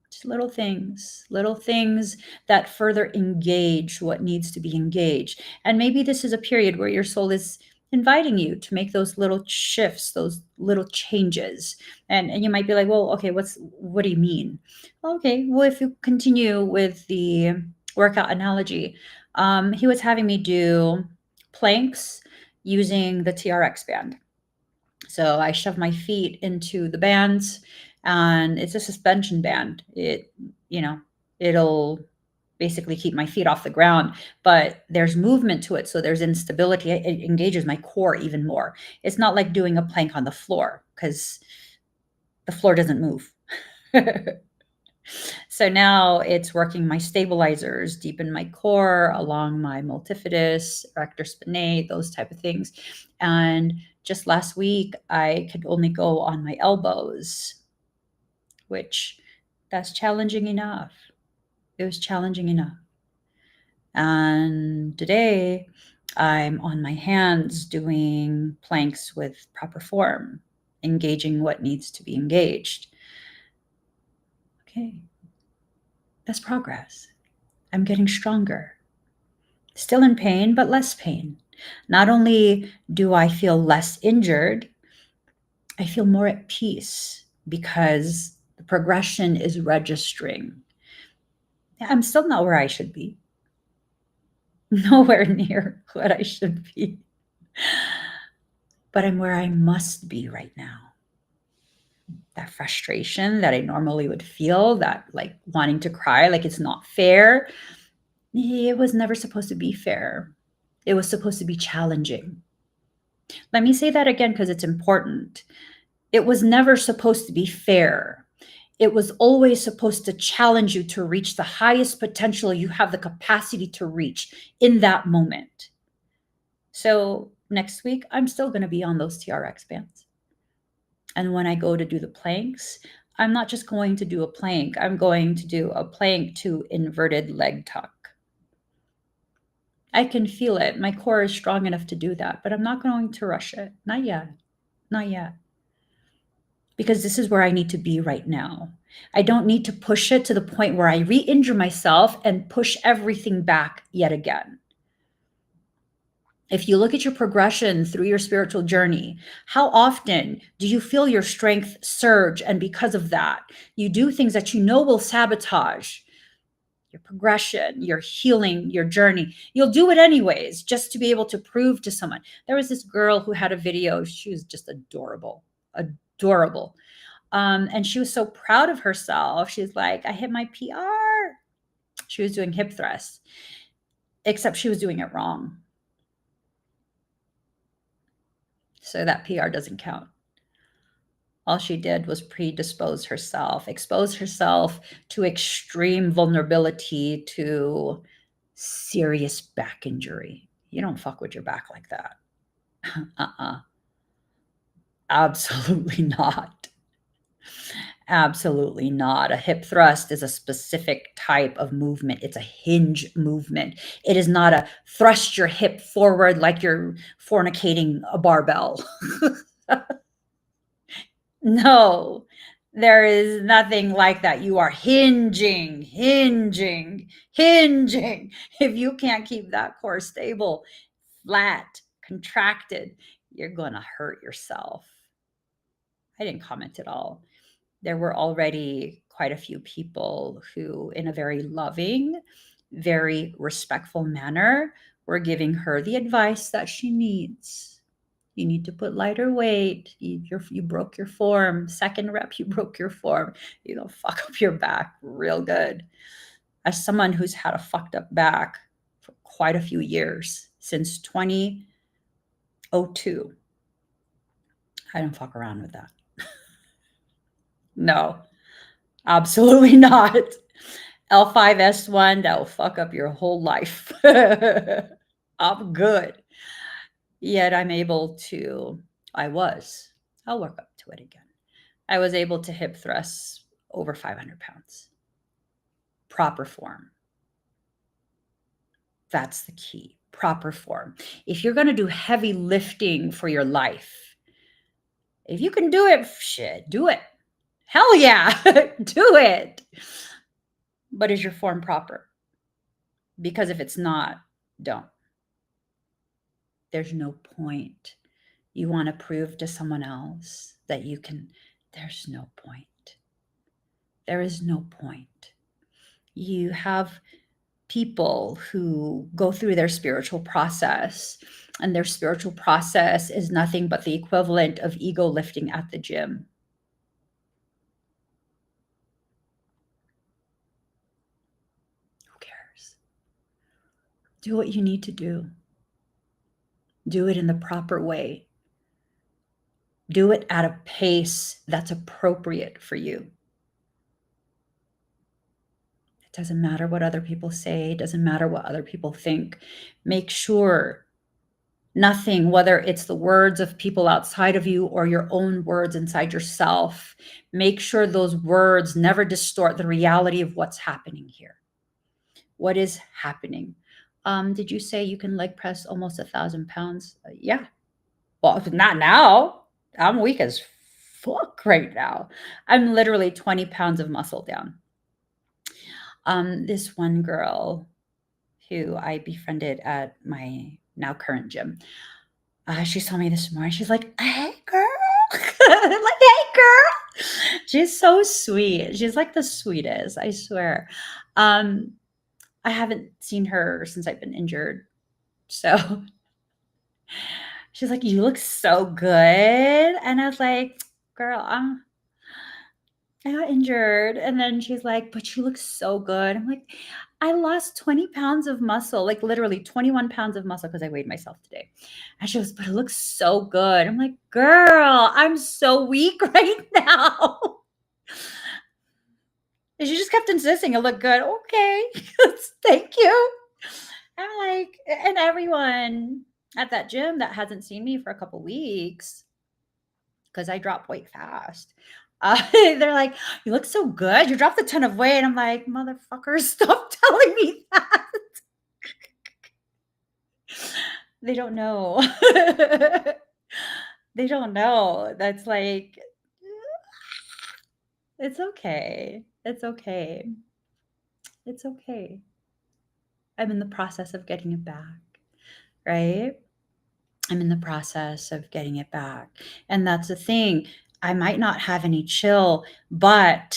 Just little things that further engage what needs to be engaged. And maybe this is a period where your soul is inviting you to make those little shifts, those little changes. And you might be like, well, okay, what do you mean? Okay, well, if you continue with the workout analogy, he was having me do planks using the TRX band. So I shove my feet into the bands, and it's a suspension band. It'll basically keep my feet off the ground, but there's movement to it. So there's instability. It engages my core even more. It's not like doing a plank on the floor because the floor doesn't move. So now it's working my stabilizers deep in my core, along my multifidus, rector spinae, those type of things. And just last week, I could only go on my elbows, which that's challenging enough. It was challenging enough. And today, I'm on my hands doing planks with proper form, engaging what needs to be engaged. Okay. That's progress. I'm getting stronger. Still in pain, but less pain. Not only do I feel less injured, I feel more at peace because the progression is registering. I'm still not where I should be, nowhere near what I should be, but I'm where I must be right now. That frustration that I normally would feel, that like wanting to cry, like it's not fair, it was never supposed to be fair. It was supposed to be challenging. Let me say that again because it's important. It was never supposed to be fair. It was always supposed to challenge you to reach the highest potential you have the capacity to reach in that moment. So next week, I'm still going to be on those TRX bands. And when I go to do the planks, I'm not just going to do a plank. I'm going to do a plank to inverted leg tuck. I can feel it. My core is strong enough to do that, but I'm not going to rush it. Not yet. Not yet. Because this is where I need to be right now. I don't need to push it to the point where I re-injure myself and push everything back yet again. If you look at your progression through your spiritual journey, how often do you feel your strength surge? And because of that, you do things that you know will sabotage your progression, your healing, your journey. You'll do it anyways, just to be able to prove to someone. There was this girl who had a video. She was just adorable, adorable. And she was so proud of herself. She's like, I hit my PR. She was doing hip thrusts, except she was doing it wrong. So that PR doesn't count. All she did was expose herself to extreme vulnerability, to serious back injury. You don't fuck with your back like that. Absolutely not. Absolutely not. A hip thrust is a specific type of movement. It's a hinge movement. It is not a thrust your hip forward like you're fornicating a barbell. No, there is nothing like that. You are hinging. If you can't keep that core stable, flat, contracted, you're going to hurt yourself. I didn't comment at all. There were already quite a few people who, in a very loving, very respectful manner, were giving her the advice that she needs. You need to put lighter weight. You broke your form. Second rep, you broke your form. You know, fuck up your back real good. As someone who's had a fucked up back for quite a few years, since 2002, I don't fuck around with that. No, Absolutely not. L5S1, that will fuck up your whole life. I'm good. Yet I'm able to, I'll work up to it again. I was able to hip thrust over 500 pounds. Proper form. That's the key. Proper form. If you're going to do heavy lifting for your life, if you can do it, shit, do it. Hell yeah, do it. But is your form proper? Because if it's not, don't. There's no point. You want to prove to someone else that you can, there's no point. There is no point. You have people who go through their spiritual process, and their spiritual process is nothing but the equivalent of ego lifting at the gym. Who cares? Do what you need to do. Do it in the proper way. Do it at a pace that's appropriate for you. It doesn't matter what other people say. It doesn't matter what other people think. Make sure nothing, whether it's the words of people outside of you or your own words inside yourself, make sure those words never distort the reality of what's happening here. What is happening? Did you say you can leg press almost 1,000 pounds? Yeah. Well, not now. I'm weak as fuck right now. I'm literally 20 pounds of muscle down. This one girl who I befriended at my now current gym, she saw me this morning. She's like, "Hey, girl." I'm like, "Hey, girl." She's so sweet. She's like the sweetest, I swear. I haven't seen her since I've been injured. So she's like, "You look so good." And I was like, "Girl, I got injured." And then she's like, "But you look so good." I'm like, "I lost 20 pounds of muscle, like literally 21 pounds of muscle because I weighed myself today." And she goes, "But it looks so good." I'm like, "Girl, I'm so weak right now." And she just kept insisting it looked good. Okay, thank you. I'm like, and everyone at that gym that hasn't seen me for a couple weeks, because I drop weight fast. They're like, "You look so good. You dropped a ton of weight." I'm like, "Motherfuckers, stop telling me that." They don't know. They don't know. That's like, it's okay. It's okay. It's okay. I'm in the process of getting it back, right? I'm in the process of getting it back. And that's the thing. I might not have any chill, and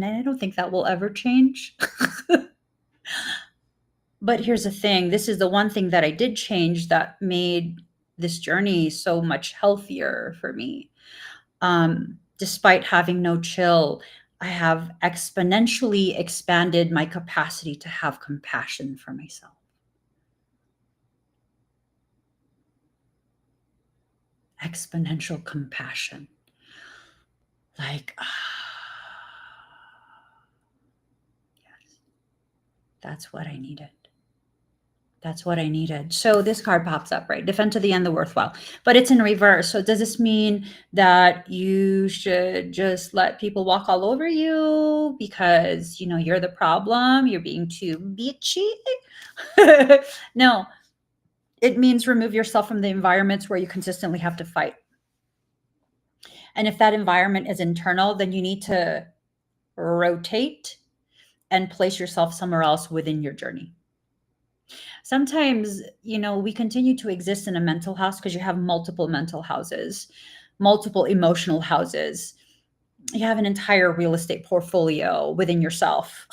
I don't think that will ever change. But here's the thing. This is the one thing that I did change that made this journey so much healthier for me. Despite having no chill, I have exponentially expanded my capacity to have compassion for myself. Exponential compassion. Like, yes, that's what I needed. That's what I needed. So this card pops up, right? Defend to the end the worthwhile, but it's in reverse. So does this mean that you should just let people walk all over you because, you're the problem, you're being too bitchy? No, it means remove yourself from the environments where you consistently have to fight. And if that environment is internal, then you need to rotate and place yourself somewhere else within your journey. Sometimes, we continue to exist in a mental house because you have multiple mental houses, multiple emotional houses. You have an entire real estate portfolio within yourself.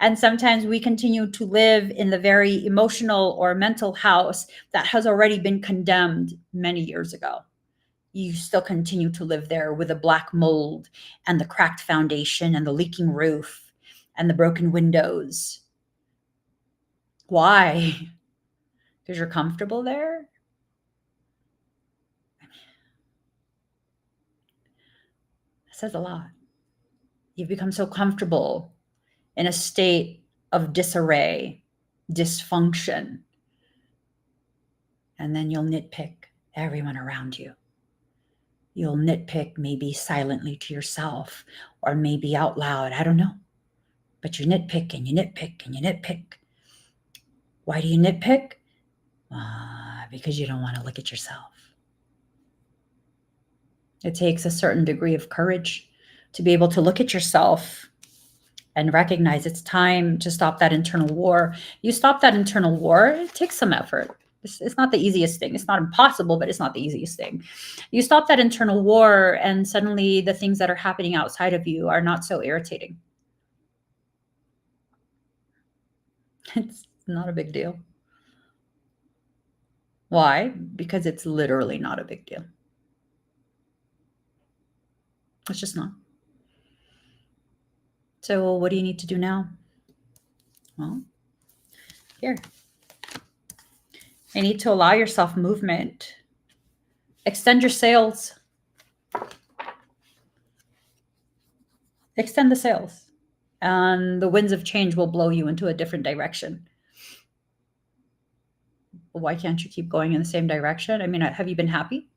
And sometimes we continue to live in the very emotional or mental house that has already been condemned many years ago. You still continue to live there with the black mold and the cracked foundation and the leaking roof and the broken windows. Why? Because you're comfortable there? says a lot. You've become so comfortable in a state of disarray, dysfunction, and then you'll nitpick everyone around you. You'll nitpick maybe silently to yourself or maybe out loud. I don't know. But you nitpick and you nitpick and you nitpick. Why do you nitpick? Because you don't want to look at yourself. It takes a certain degree of courage to be able to look at yourself and recognize it's time to stop that internal war. You stop that internal war, it takes some effort. It's not the easiest thing. It's not impossible, but it's not the easiest thing. You stop that internal war, and suddenly the things that are happening outside of you are not so irritating. It's not a big deal. Why? Because it's literally not a big deal. It's just not. So what do you need to do now? Well, here. You need to allow yourself movement. Extend your sails. Extend the sails. And the winds of change will blow you into a different direction. Why can't you keep going in the same direction? I mean, have you been happy?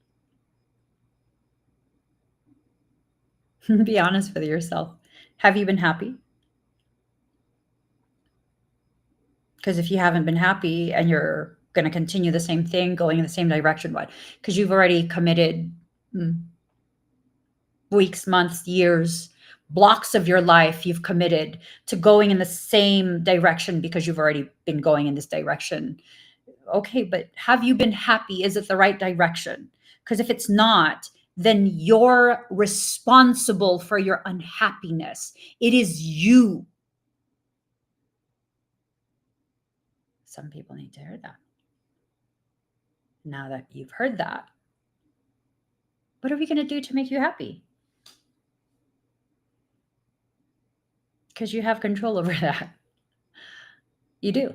Be honest with yourself. Have you been happy? Because if you haven't been happy and you're going to continue the same thing, going in the same direction, what? Because you've already committed weeks, months, years, blocks of your life you've committed to going in the same direction because you've already been going in this direction. Okay, but have you been happy? Is it the right direction? Because if it's not, then you're responsible for your unhappiness. It is you. Some people need to hear that. Now that you've heard that, what are we going to do to make you happy? Because you have control over that. You do.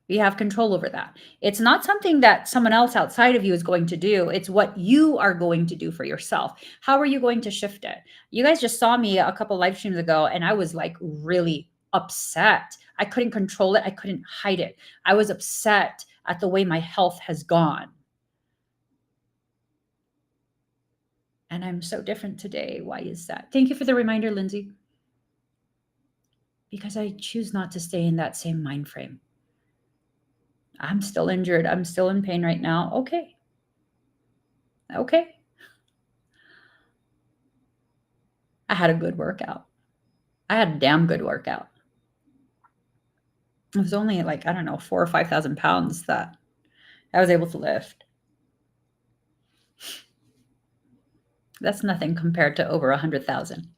You have control over that. It's not something that someone else outside of you is going to do. It's what you are going to do for yourself. How are you going to shift it? You guys just saw me a couple live streams ago, and I was like really upset. I couldn't control it. I couldn't hide it. I was upset at the way my health has gone. And I'm so different today. Why is that? Thank you for the reminder, Lindsay. Because I choose not to stay in that same mind frame. I'm still injured. I'm still in pain right now. Okay. Okay. I had a good workout. I had a damn good workout. It was only like, I don't know, 4,000 or 5,000 pounds that I was able to lift. That's nothing compared to over 100,000.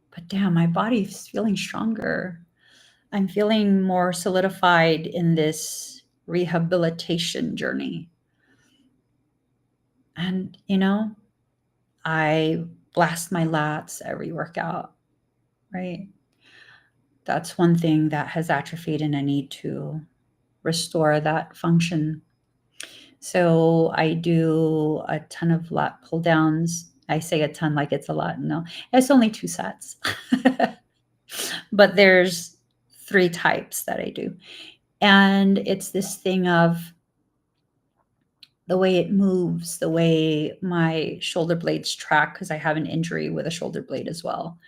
But damn, my body's feeling stronger. I'm feeling more solidified in this rehabilitation journey. And, I blast my lats every workout, right? That's one thing that has atrophied, and I need to restore that function. So I do a ton of lat pull downs. I say a ton like it's a lot. No, it's only 2 sets. But there's 3 types that I do. And it's this thing of the way it moves, the way my shoulder blades track, because I have an injury with a shoulder blade as well.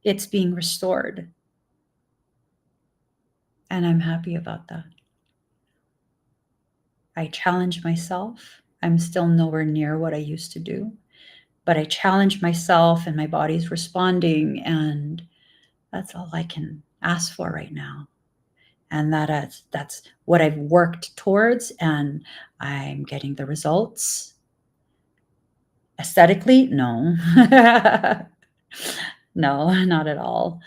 It's being restored. And I'm happy about that. I challenge myself. I'm still nowhere near what I used to do, but I challenge myself and my body's responding, and that's all I can ask for right now. And that's what I've worked towards, and I'm getting the results. Aesthetically, no. No, not at all.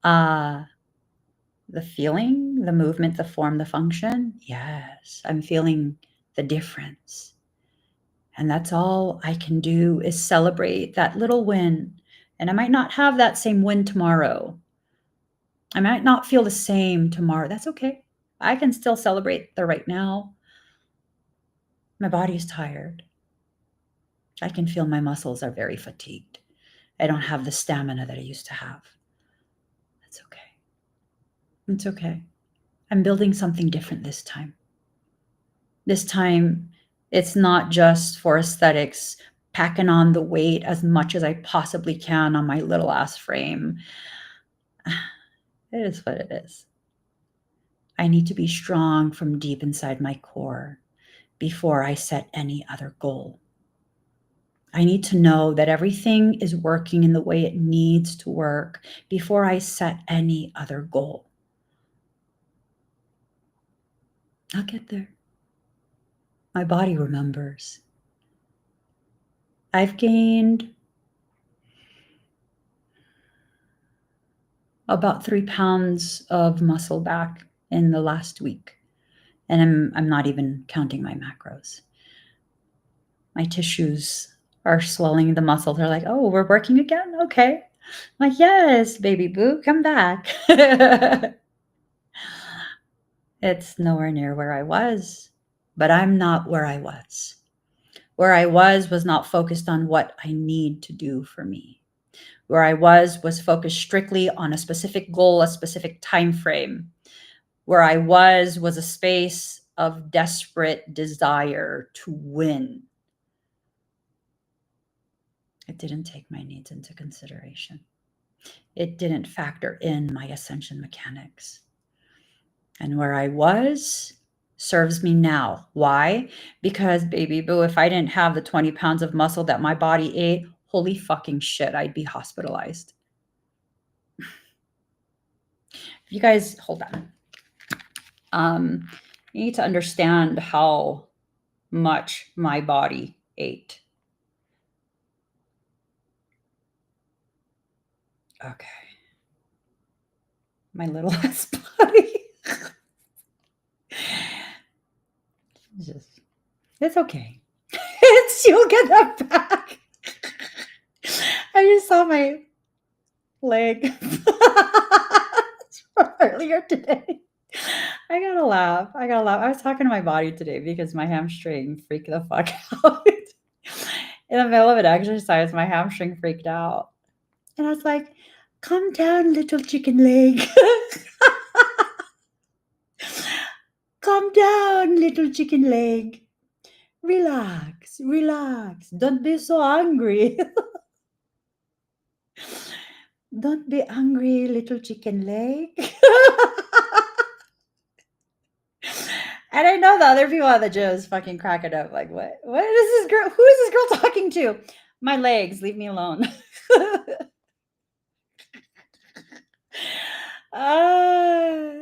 The feeling, the movement, the form, the function, yes, I'm feeling the difference. And that's all I can do is celebrate that little win. And I might not have that same win tomorrow. I might not feel the same tomorrow. That's okay. I can still celebrate the right now. My body is tired. I can feel my muscles are very fatigued. I don't have the stamina that I used to have. That's okay. It's okay. I'm building something different this time. This time, it's not just for aesthetics, packing on the weight as much as I possibly can on my little ass frame. It is what it is. I need to be strong from deep inside my core before I set any other goal. I need to know that everything is working in the way it needs to work before I set any other goal. I'll get there. My body remembers. I've gained about 3 pounds of muscle back in the last week. And I'm not even counting my macros. My tissues are swelling, the muscles are like, oh, we're working again? Okay. I'm like, yes, baby boo, come back. It's nowhere near where I was, but I'm not where I was. Where I was not focused on what I need to do for me. Where I was focused strictly on a specific goal, a specific time frame. Where I was a space of desperate desire to win. It didn't take my needs into consideration. It didn't factor in my ascension mechanics. And where I was serves me now. Why? Because, baby boo, if I didn't have the 20 pounds of muscle that my body ate, holy fucking shit, I'd be hospitalized. You guys, hold on. You need to understand how much my body ate. Okay. My little ass body. It's okay. You'll get that back. I just saw my leg from earlier today. I gotta laugh. I was talking to my body today because my hamstring freaked the fuck out. In the middle of an exercise, my hamstring freaked out. And I was like, calm down, little chicken leg. Calm down, little chicken leg. Relax. Don't be so angry. Don't be angry, little chicken leg. And I know the other people at the gym is fucking cracking up. Like, what? What is this girl? Who is this girl talking to? My legs. Leave me alone.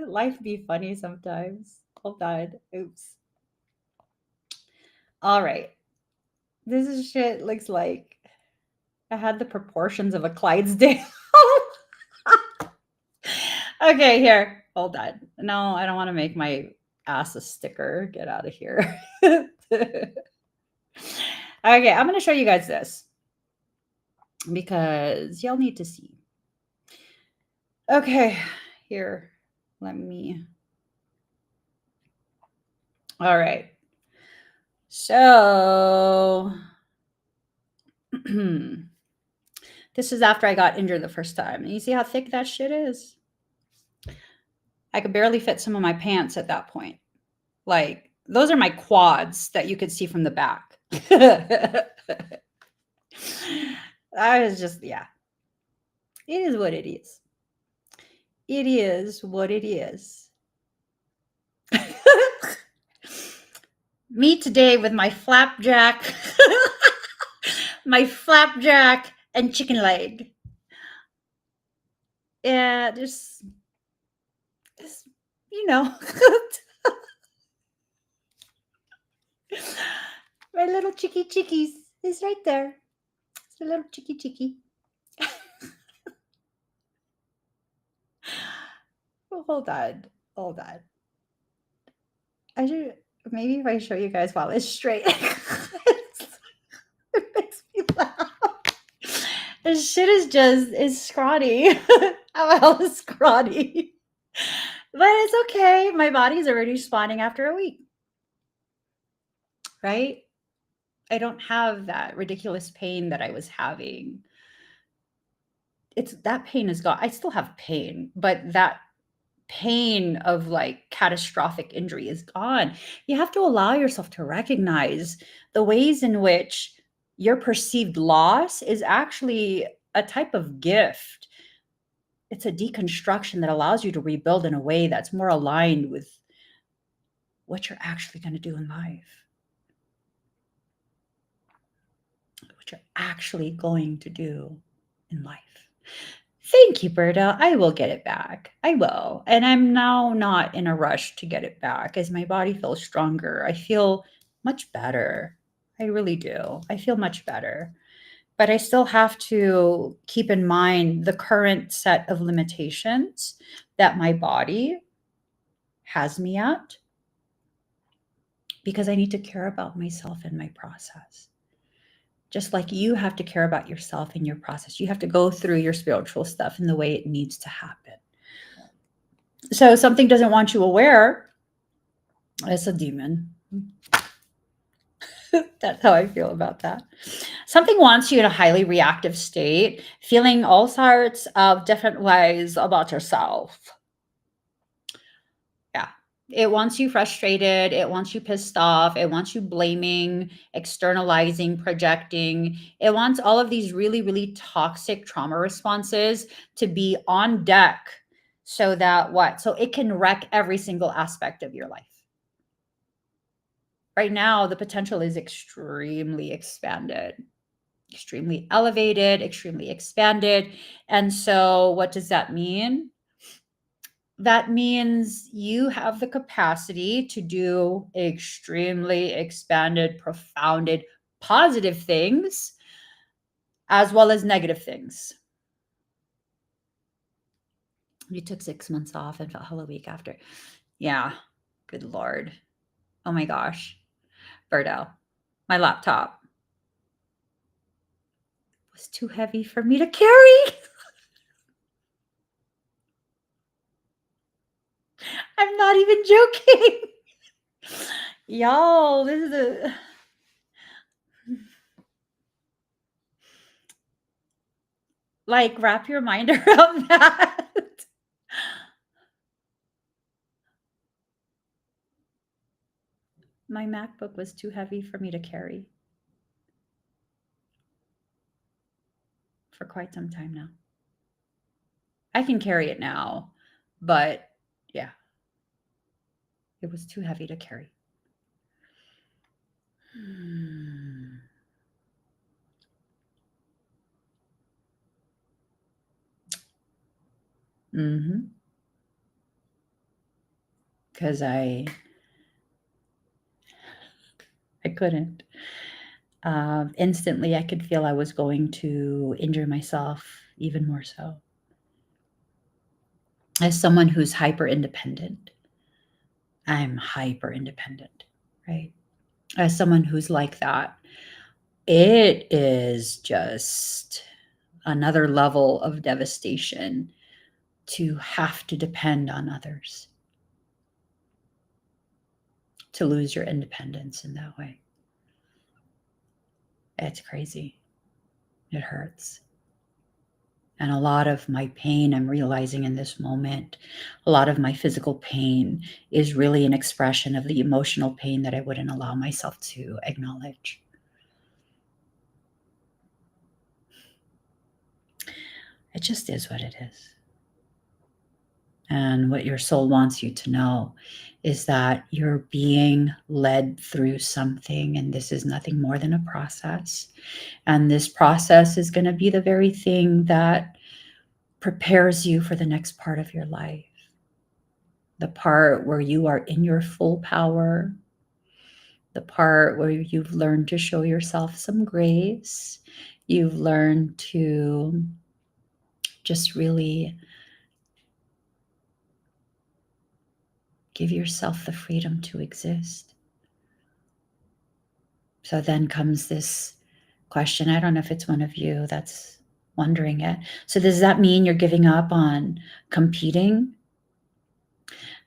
Life be funny sometimes. Hold on. Oops. All right. This is shit looks like I had the proportions of a Clydesdale. Okay, here. Hold on. No, I don't want to make my ass a sticker. Get out of here. Okay, I'm going to show you guys this because y'all need to see. Okay, here. Let me. All right. So this is after I got injured the first time. And you see how thick that shit is? I could barely fit some of my pants at that point. Like, those are my quads that you could see from the back. I was just, yeah. It is what it is. It is what it is. Me today with my flapjack, and chicken leg. Yeah, just you know. My little chickies is right there. It's a little chicky. Hold on. I should maybe if I show you guys while it's straight. It makes me laugh. This shit is scrawny. I'm hella scrawny. But it's okay. My body's already spawning after a week. Right? I don't have that ridiculous pain that I was having. That pain is gone. I still have pain, but that pain of like catastrophic injury is gone. You have to allow yourself to recognize the ways in which your perceived loss is actually a type of gift. It's a deconstruction that allows you to rebuild in a way that's more aligned with what you're actually going to do in life. What you're actually going to do in life. Thank you, Berta. I will get it back. I will. And I'm now not in a rush to get it back as my body feels stronger. I feel much better. I really do. I feel much better. But I still have to keep in mind the current set of limitations that my body has me at, because I need to care about myself and my process. Just like you have to care about yourself and your process. You have to go through your spiritual stuff in the way it needs to happen. So something doesn't want you aware, it's a demon. That's how I feel about that. Something wants you in a highly reactive state, feeling all sorts of different ways about yourself. Yeah. It wants you frustrated. It wants you pissed off. It wants you blaming, externalizing, projecting. It wants all of these really, really toxic trauma responses to be on deck so that what? So it can wreck every single aspect of your life. Right now, the potential is extremely expanded, extremely elevated, extremely expanded. And so what does that mean? That means you have the capacity to do extremely expanded, profounded, positive things, as well as negative things. You took 6 months off and felt hell a week after. Yeah, good Lord. Oh my gosh. Berto, my laptop was too heavy for me to carry. I'm not even joking. Y'all, this is a... Like, wrap your mind around that. My MacBook was too heavy for me to carry for quite some time now. I can carry it now, but yeah, it was too heavy to carry. Mm-hmm. Because I couldn't. Instantly, I could feel I was going to injure myself even more so. As someone who's hyper independent, I'm hyper independent, right? As someone who's like that, it is just another level of devastation to have to depend on others, to lose your independence in that way. It's crazy. It hurts. And a lot of my pain, I'm realizing in this moment, a lot of my physical pain is really an expression of the emotional pain that I wouldn't allow myself to acknowledge. It just is what it is. And what your soul wants you to know is that you're being led through something, and this is nothing more than a process. And this process is going to be the very thing that prepares you for the next part of your life. The part where you are in your full power, the part where you've learned to show yourself some grace, you've learned to just really give yourself the freedom to exist. So then comes this question. I don't know if it's one of you that's wondering it. So does that mean you're giving up on competing?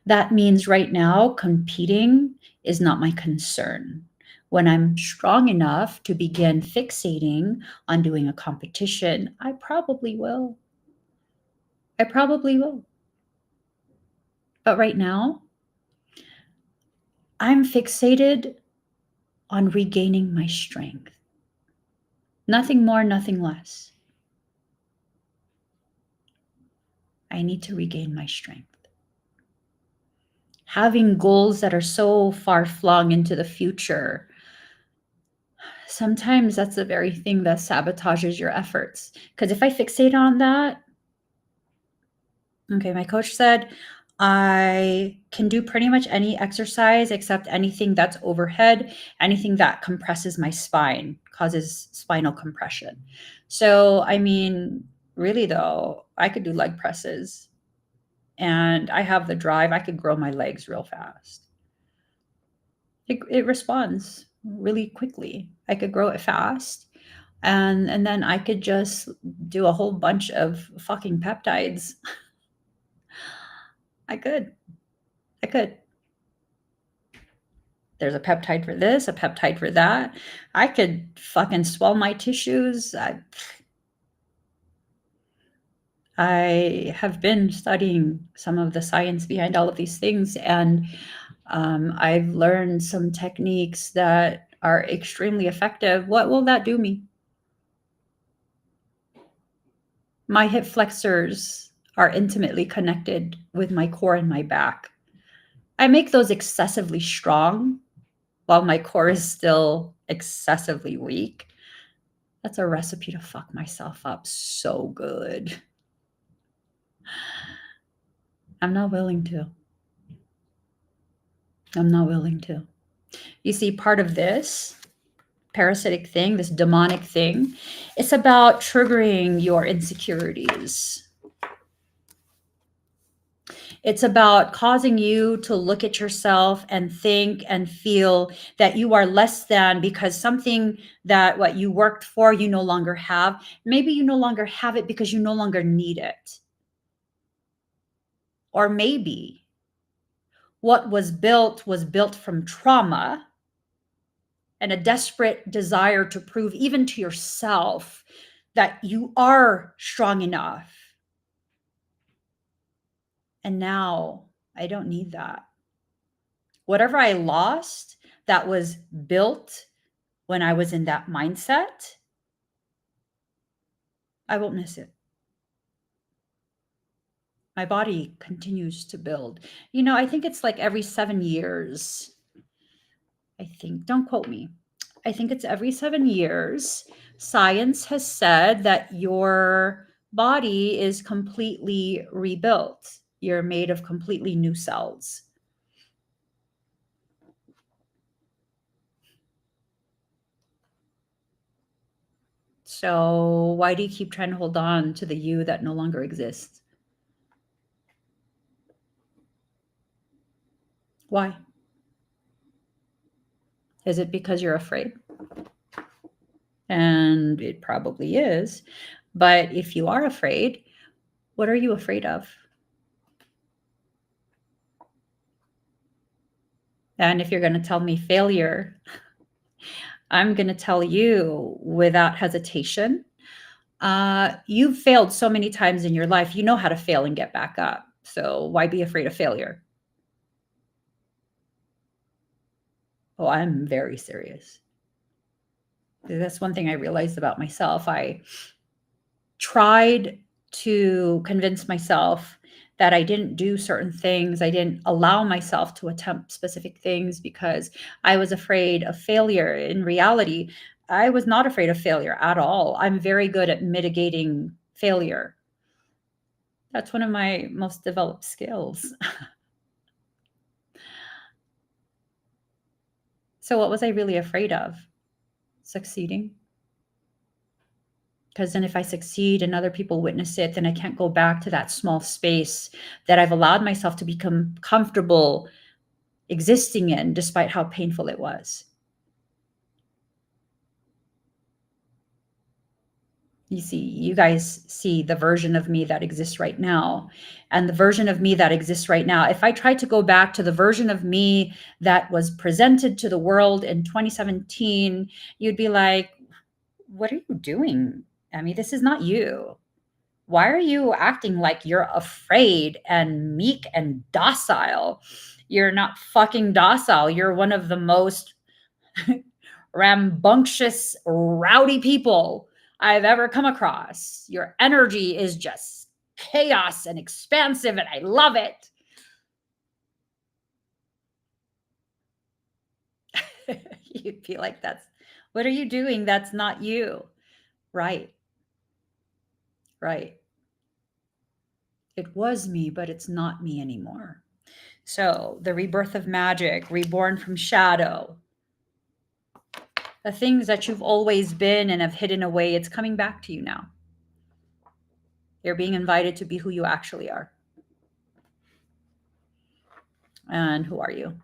That means right now, competing is not my concern. When I'm strong enough to begin fixating on doing a competition, I probably will. I probably will. But right now, I'm fixated on regaining my strength. Nothing more, nothing less. I need to regain my strength. Having goals that are so far flung into the future, sometimes that's the very thing that sabotages your efforts. Because if I fixate on that, okay, my coach said I can do pretty much any exercise except anything that's overhead, anything that compresses my spine, causes spinal compression. So, I mean, really though, I could do leg presses and I have the drive. I could grow my legs real fast. It responds really quickly. I could grow it fast. And then I could just do a whole bunch of fucking peptides. I could. I could. There's a peptide for this, a peptide for that. I could fucking swell my tissues. I have been studying some of the science behind all of these things, and I've learned some techniques that are extremely effective. What will that do me? My hip flexors are intimately connected with my core and my back. I make those excessively strong while my core is still excessively weak. That's a recipe to fuck myself up so good. I'm not willing to. I'm not willing to. You see, part of this parasitic thing, this demonic thing, it's about triggering your insecurities. It's about causing you to look at yourself and think and feel that you are less than because something that what you worked for, you no longer have. Maybe you no longer have it because you no longer need it. Or maybe what was built from trauma and a desperate desire to prove even to yourself that you are strong enough. And now I don't need that. Whatever I lost that was built when I was in that mindset, I won't miss it. My body continues to build. You know, I think it's like every 7 years. I think, don't quote me. I think it's every 7 years. Science has said that your body is completely rebuilt. You're made of completely new cells. So why do you keep trying to hold on to the you that no longer exists? Why? Is it because you're afraid? And it probably is. But if you are afraid, what are you afraid of? And if you're going to tell me failure, I'm going to tell you without hesitation. You've failed so many times in your life. You know how to fail and get back up. So why be afraid of failure? Oh, I'm very serious. That's one thing I realized about myself. I tried to convince myself that I didn't do certain things. I didn't allow myself to attempt specific things because I was afraid of failure. In reality, I was not afraid of failure at all. I'm very good at mitigating failure. That's one of my most developed skills. So what was I really afraid of? Succeeding. Because then if I succeed and other people witness it, then I can't go back to that small space that I've allowed myself to become comfortable existing in, despite how painful it was. You see, you guys see the version of me that exists right now. And the version of me that exists right now, if I tried to go back to the version of me that was presented to the world in 2017, you'd be like, what are you doing? I mean, this is not you. Why are you acting like you're afraid and meek and docile? You're not fucking docile. You're one of the most rambunctious, rowdy people I've ever come across. Your energy is just chaos and expansive, and I love it. You'd be like, what are you doing? That's not you. Right. Right. It was me, but it's not me anymore. So the rebirth of magic, reborn from shadow, the things that you've always been and have hidden away, it's coming back to you now. You're being invited to be who you actually are. And who are you?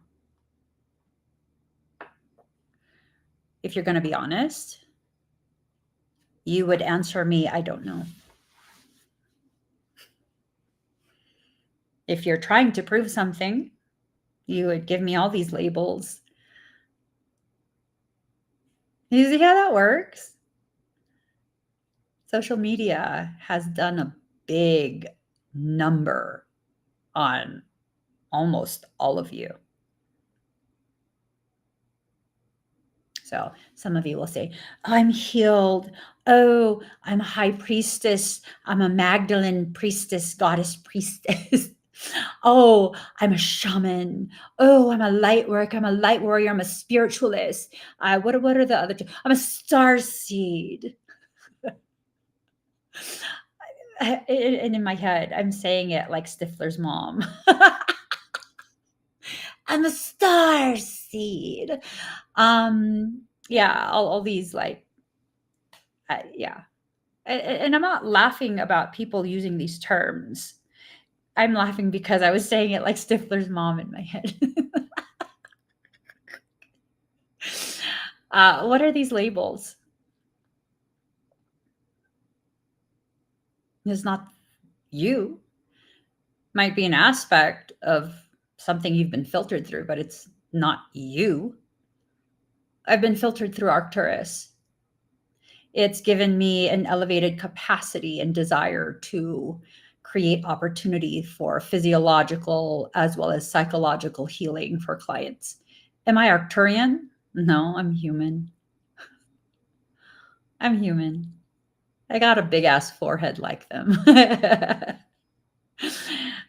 If you're going to be honest, you would answer me, I don't know. If you're trying to prove something, you would give me all these labels. You see how that works? Social media has done a big number on almost all of you. So some of you will say, I'm healed. Oh, I'm a high priestess. I'm a Magdalene priestess, goddess priestess. Oh, I'm a shaman. Oh, I'm a light worker. I'm a light warrior. I'm a spiritualist. What are the other two? I'm a star seed. And in my head, I'm saying it like Stifler's mom. I'm a star seed. Yeah, all these like, yeah. And I'm not laughing about people using these terms. I'm laughing because I was saying it like Stifler's mom in my head. What are these labels? It's not you. Might be an aspect of something you've been filtered through, but it's not you. I've been filtered through Arcturus. It's given me an elevated capacity and desire to create opportunity for physiological as well as psychological healing for clients. Am I Arcturian? No, I'm human. I'm human. I got a big ass forehead like them.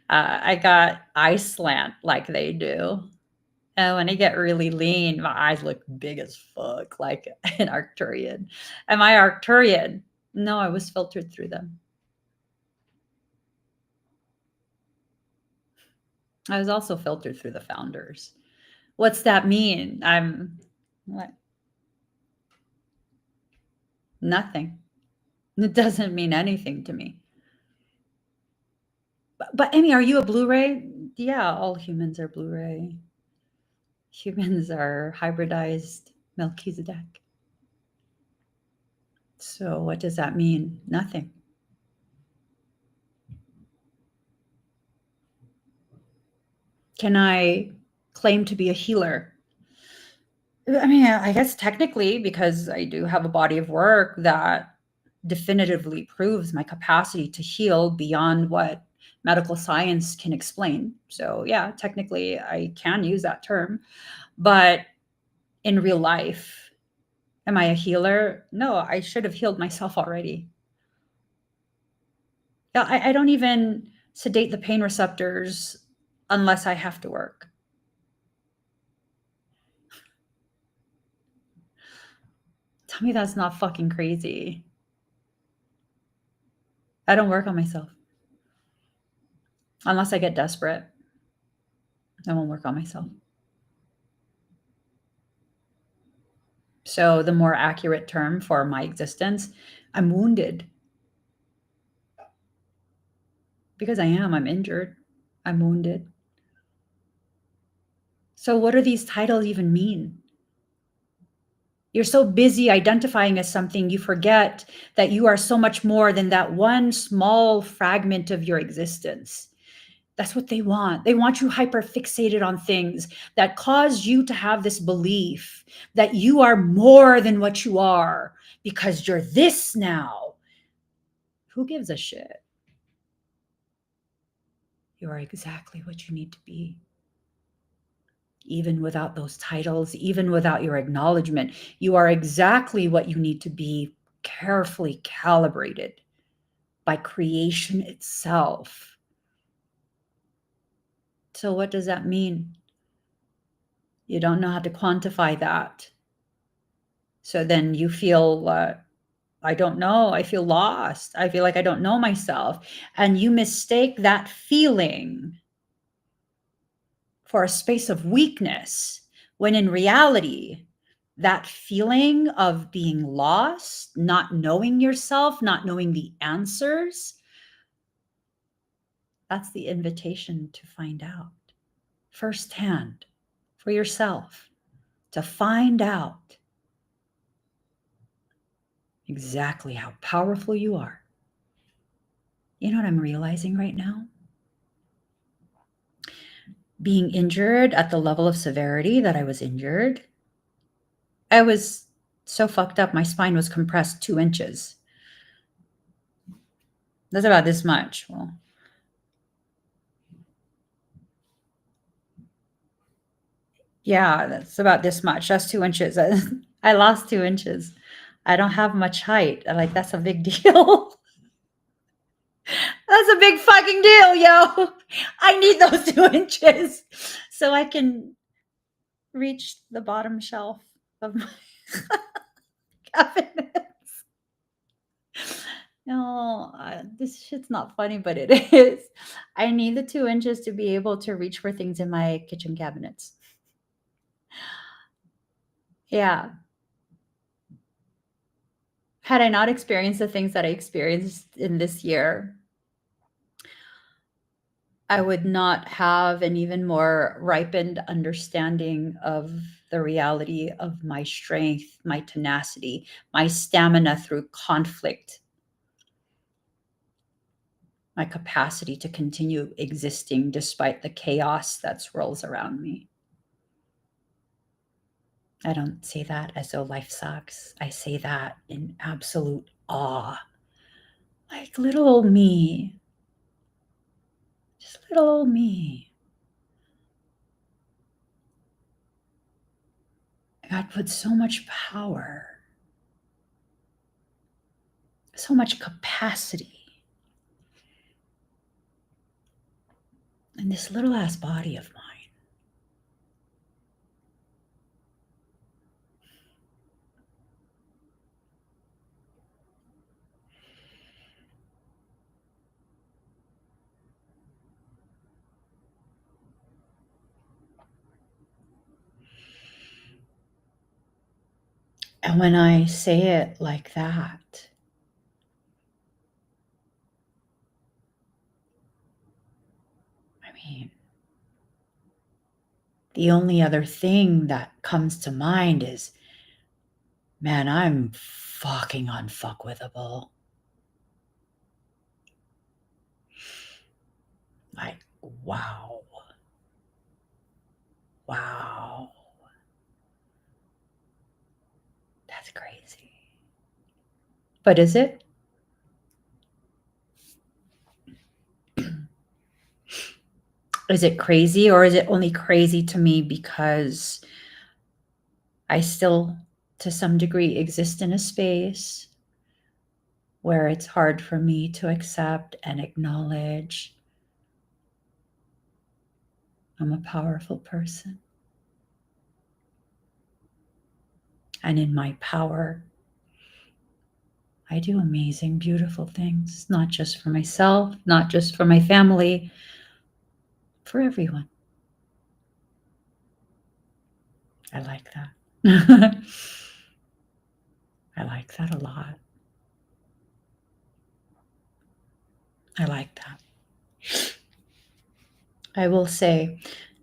I got eye slant like they do. And when I get really lean, my eyes look big as fuck, like an Arcturian. Am I Arcturian? No, I was filtered through them. I was also filtered through the founders. What's that mean? I'm what? Nothing. It doesn't mean anything to me. But Amy, are you a Blu-ray? Yeah, all humans are Blu-ray. Humans are hybridized Melchizedek. So what does that mean? Nothing. Can I claim to be a healer? I mean, I guess technically, because I do have a body of work that definitively proves my capacity to heal beyond what medical science can explain. So, yeah, technically, I can use that term. But in real life, am I a healer? No, I should have healed myself already. Yeah, I don't even sedate the pain receptors unless I have to work. Tell me that's not fucking crazy. I don't work on myself unless I get desperate. I won't work on myself. So, the more accurate term for my existence, I'm wounded because I am. I'm injured. I'm wounded. So, what do these titles even mean? You're so busy identifying as something, you forget that you are so much more than that one small fragment of your existence. That's what they want. They want you hyper fixated on things that cause you to have this belief that you are more than what you are because you're this now. Who gives a shit? You are exactly what you need to be. Even without those titles, even without your acknowledgement, you are exactly what you need to be, carefully calibrated by creation itself. So, what does that mean? You don't know how to quantify that. So then you feel, I don't know, I feel lost. I feel like I don't know myself. And you mistake that feeling for a space of weakness, when in reality, that feeling of being lost, not knowing yourself, not knowing the answers, that's the invitation to find out firsthand for yourself, to find out exactly how powerful you are. You know what I'm realizing right now? Being injured at the level of severity that I was injured, I was so fucked up. My spine was compressed 2 inches. That's about this much. Well, yeah, that's about this much. That's 2 inches. I lost 2 inches. I don't have much height. Like, that's a big deal. That's a big fucking deal, yo. I need those 2 inches so I can reach the bottom shelf of my cabinet. No, this shit's not funny, but it is. I need the 2 inches to be able to reach for things in my kitchen cabinets. Yeah. Had I not experienced the things that I experienced in this year, I would not have an even more ripened understanding of the reality of my strength, my tenacity, my stamina through conflict, my capacity to continue existing despite the chaos that swirls around me. I don't say that as though life sucks. I say that in absolute awe. Like little old me, just little old me. God put so much power, so much capacity in this little ass body of mine. And when I say it like that, I mean, the only other thing that comes to mind is, man, I'm fucking unfuckwithable. Like, wow. Wow. That's crazy. But is it? Is it crazy, or is it only crazy to me because I still, to some degree, exist in a space where it's hard for me to accept and acknowledge I'm a powerful person. And in my power, I do amazing, beautiful things, not just for myself, not just for my family, for everyone. I like that. I like that a lot. I like that. I will say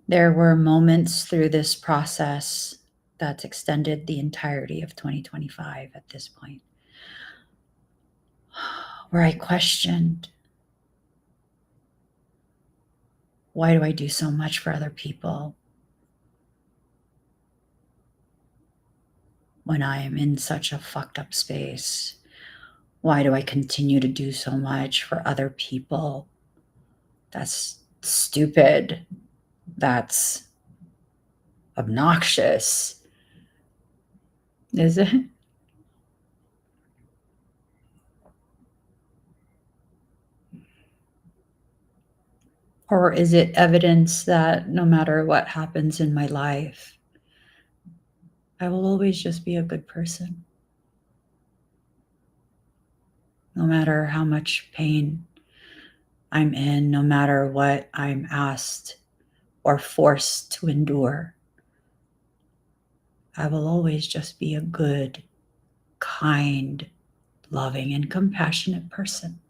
there were moments through this process that's extended the entirety of 2025 at this point, where I questioned, why do I do so much for other people when I am in such a fucked up space? Why do I continue to do so much for other people? That's stupid. That's obnoxious. Is it? Or is it evidence that no matter what happens in my life, I will always just be a good person? No matter how much pain I'm in, no matter what I'm asked or forced to endure, I will always just be a good, kind, loving, and compassionate person.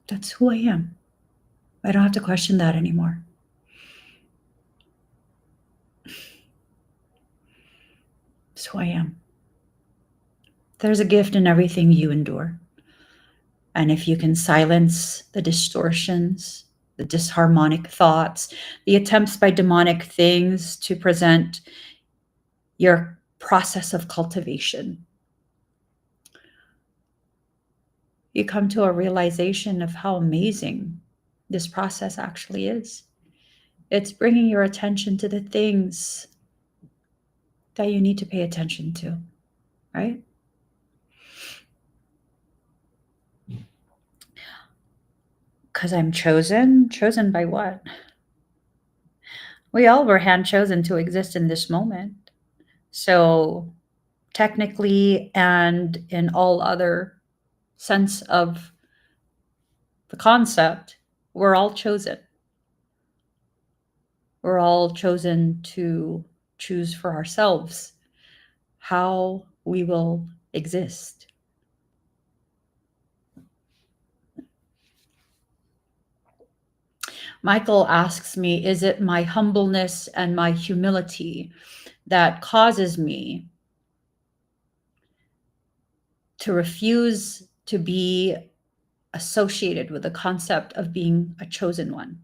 That's who I am. I don't have to question that anymore. It's who I am. There's a gift in everything you endure. And if you can silence the distortions, the disharmonic thoughts, the attempts by demonic things to present your process of cultivation, you come to a realization of how amazing this process actually is. It's bringing your attention to the things that you need to pay attention to, right? Because I'm chosen. Chosen by what? We all were hand chosen to exist in this moment. So technically and in all other sense of the concept, we're all chosen. We're all chosen to choose for ourselves how we will exist. Michael asks me, is it my humbleness and my humility that causes me to refuse to be associated with the concept of being a chosen one?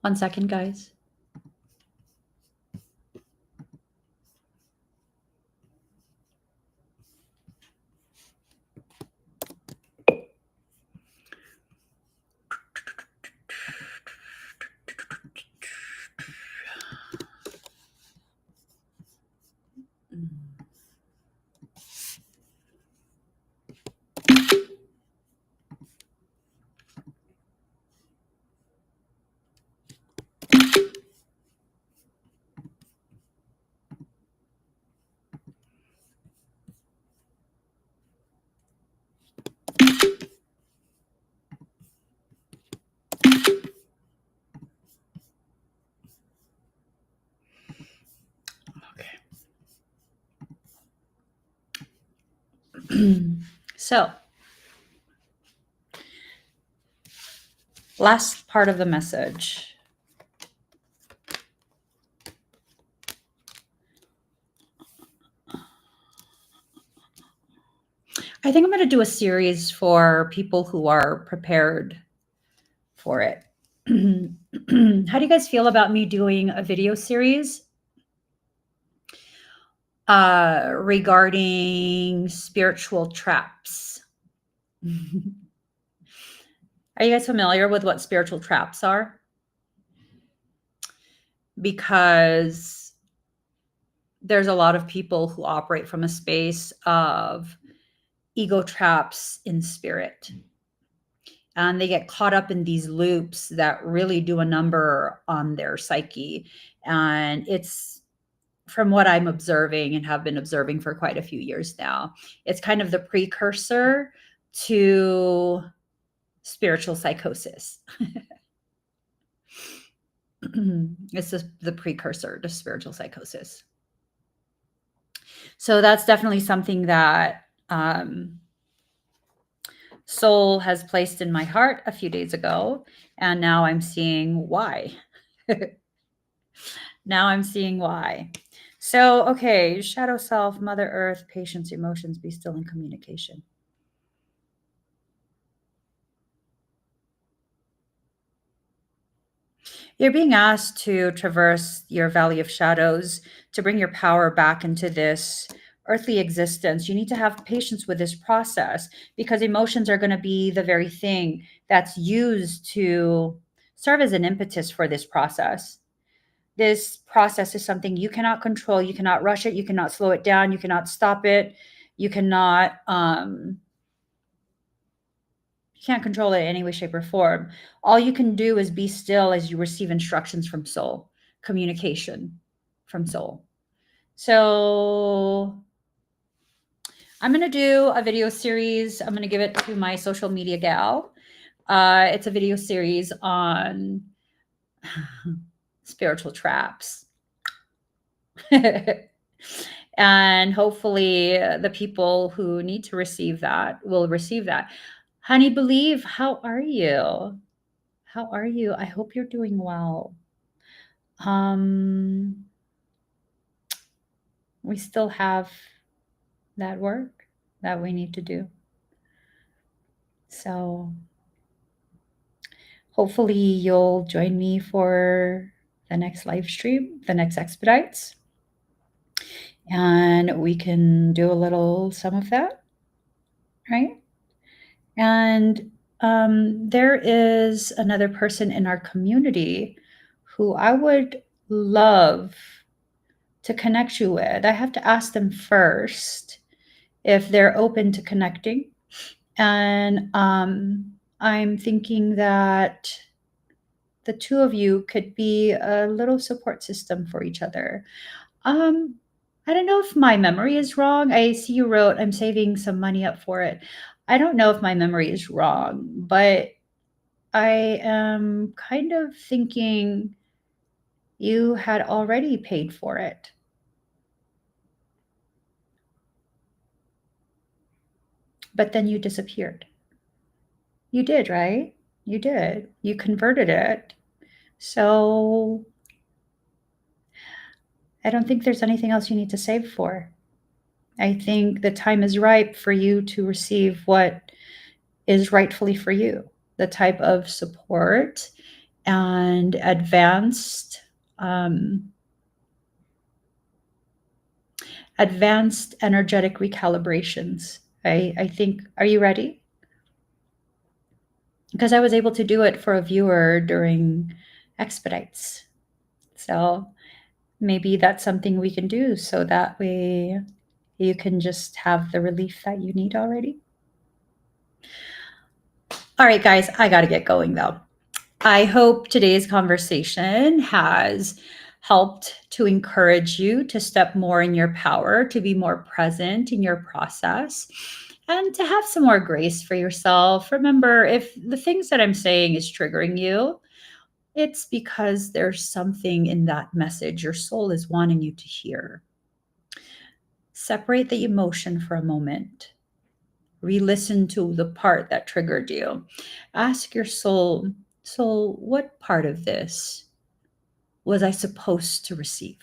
1 second, guys. So, last part of the message. I think I'm going to do a series for people who are prepared for it. How do you guys feel about me doing a video series regarding spiritual traps? Are you guys familiar with what spiritual traps are? Because there's a lot of people who operate from a space of ego traps in spirit. And they get caught up in these loops that really do a number on their psyche. And it's, from what I'm observing and have been observing for quite a few years now, it's kind of the precursor to spiritual psychosis. It's just the precursor to spiritual psychosis. So that's definitely something that soul has placed in my heart a few days ago. And now I'm seeing why. Now I'm seeing why. So, okay, shadow self, Mother Earth, patience, emotions, be still in communication. You're being asked to traverse your valley of shadows to bring your power back into this earthly existence. You need to have patience with this process because emotions are going to be the very thing that's used to serve as an impetus for this process. This process is something you cannot control. You cannot rush it. You cannot slow it down. You cannot stop it. You cannot you can't control it in any way, shape, or form. All you can do is be still as you receive instructions from soul, communication from soul. So I'm going to do a video series. I'm going to give it to my social media gal. It's a video series on spiritual traps. And hopefully the people who need to receive that will receive that. Honey, believe, how are you? How are you? I hope you're doing well. Um, we still have that work that we need to do. So hopefully you'll join me for the next live stream, the next expedites, and we can do a little some of that, right? And there is another person in our community who I would love to connect you with. I have to ask them first if they're open to connecting. And I'm thinking that the two of you could be a little support system for each other. Um, I don't know if my memory is wrong. I see you wrote, I'm saving some money up for it. I don't know if my memory is wrong, but I am kind of thinking you had already paid for it. But then you disappeared. You did, right? You did. You converted it. So I don't think there's anything else you need to save for. I think the time is ripe for you to receive what is rightfully for you, the type of support and advanced energetic recalibrations. I think, are you ready? Because I was able to do it for a viewer during expedites. So maybe that's something we can do so that way you can just have the relief that you need already. All right, guys, I got to get going though. I hope today's conversation has helped to encourage you to step more in your power, to be more present in your process, and to have some more grace for yourself. Remember, if the things that I'm saying is triggering you, it's because there's something in that message your soul is wanting you to hear. Separate the emotion for a moment. Re-listen to the part that triggered you. Ask your soul, what part of this was I supposed to receive?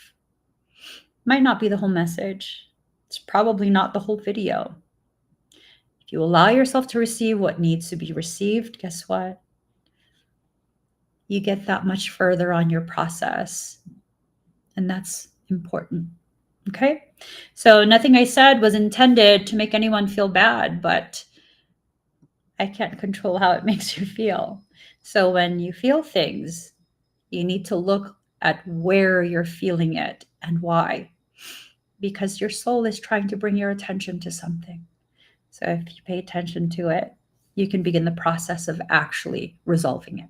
Might not be the whole message. It's probably not the whole video. If you allow yourself to receive what needs to be received, guess what? You get that much further on your process. And that's important. Okay? So nothing I said was intended to make anyone feel bad, but I can't control how it makes you feel. So when you feel things, you need to look at where you're feeling it and why. Because your soul is trying to bring your attention to something. So if you pay attention to it, you can begin the process of actually resolving it.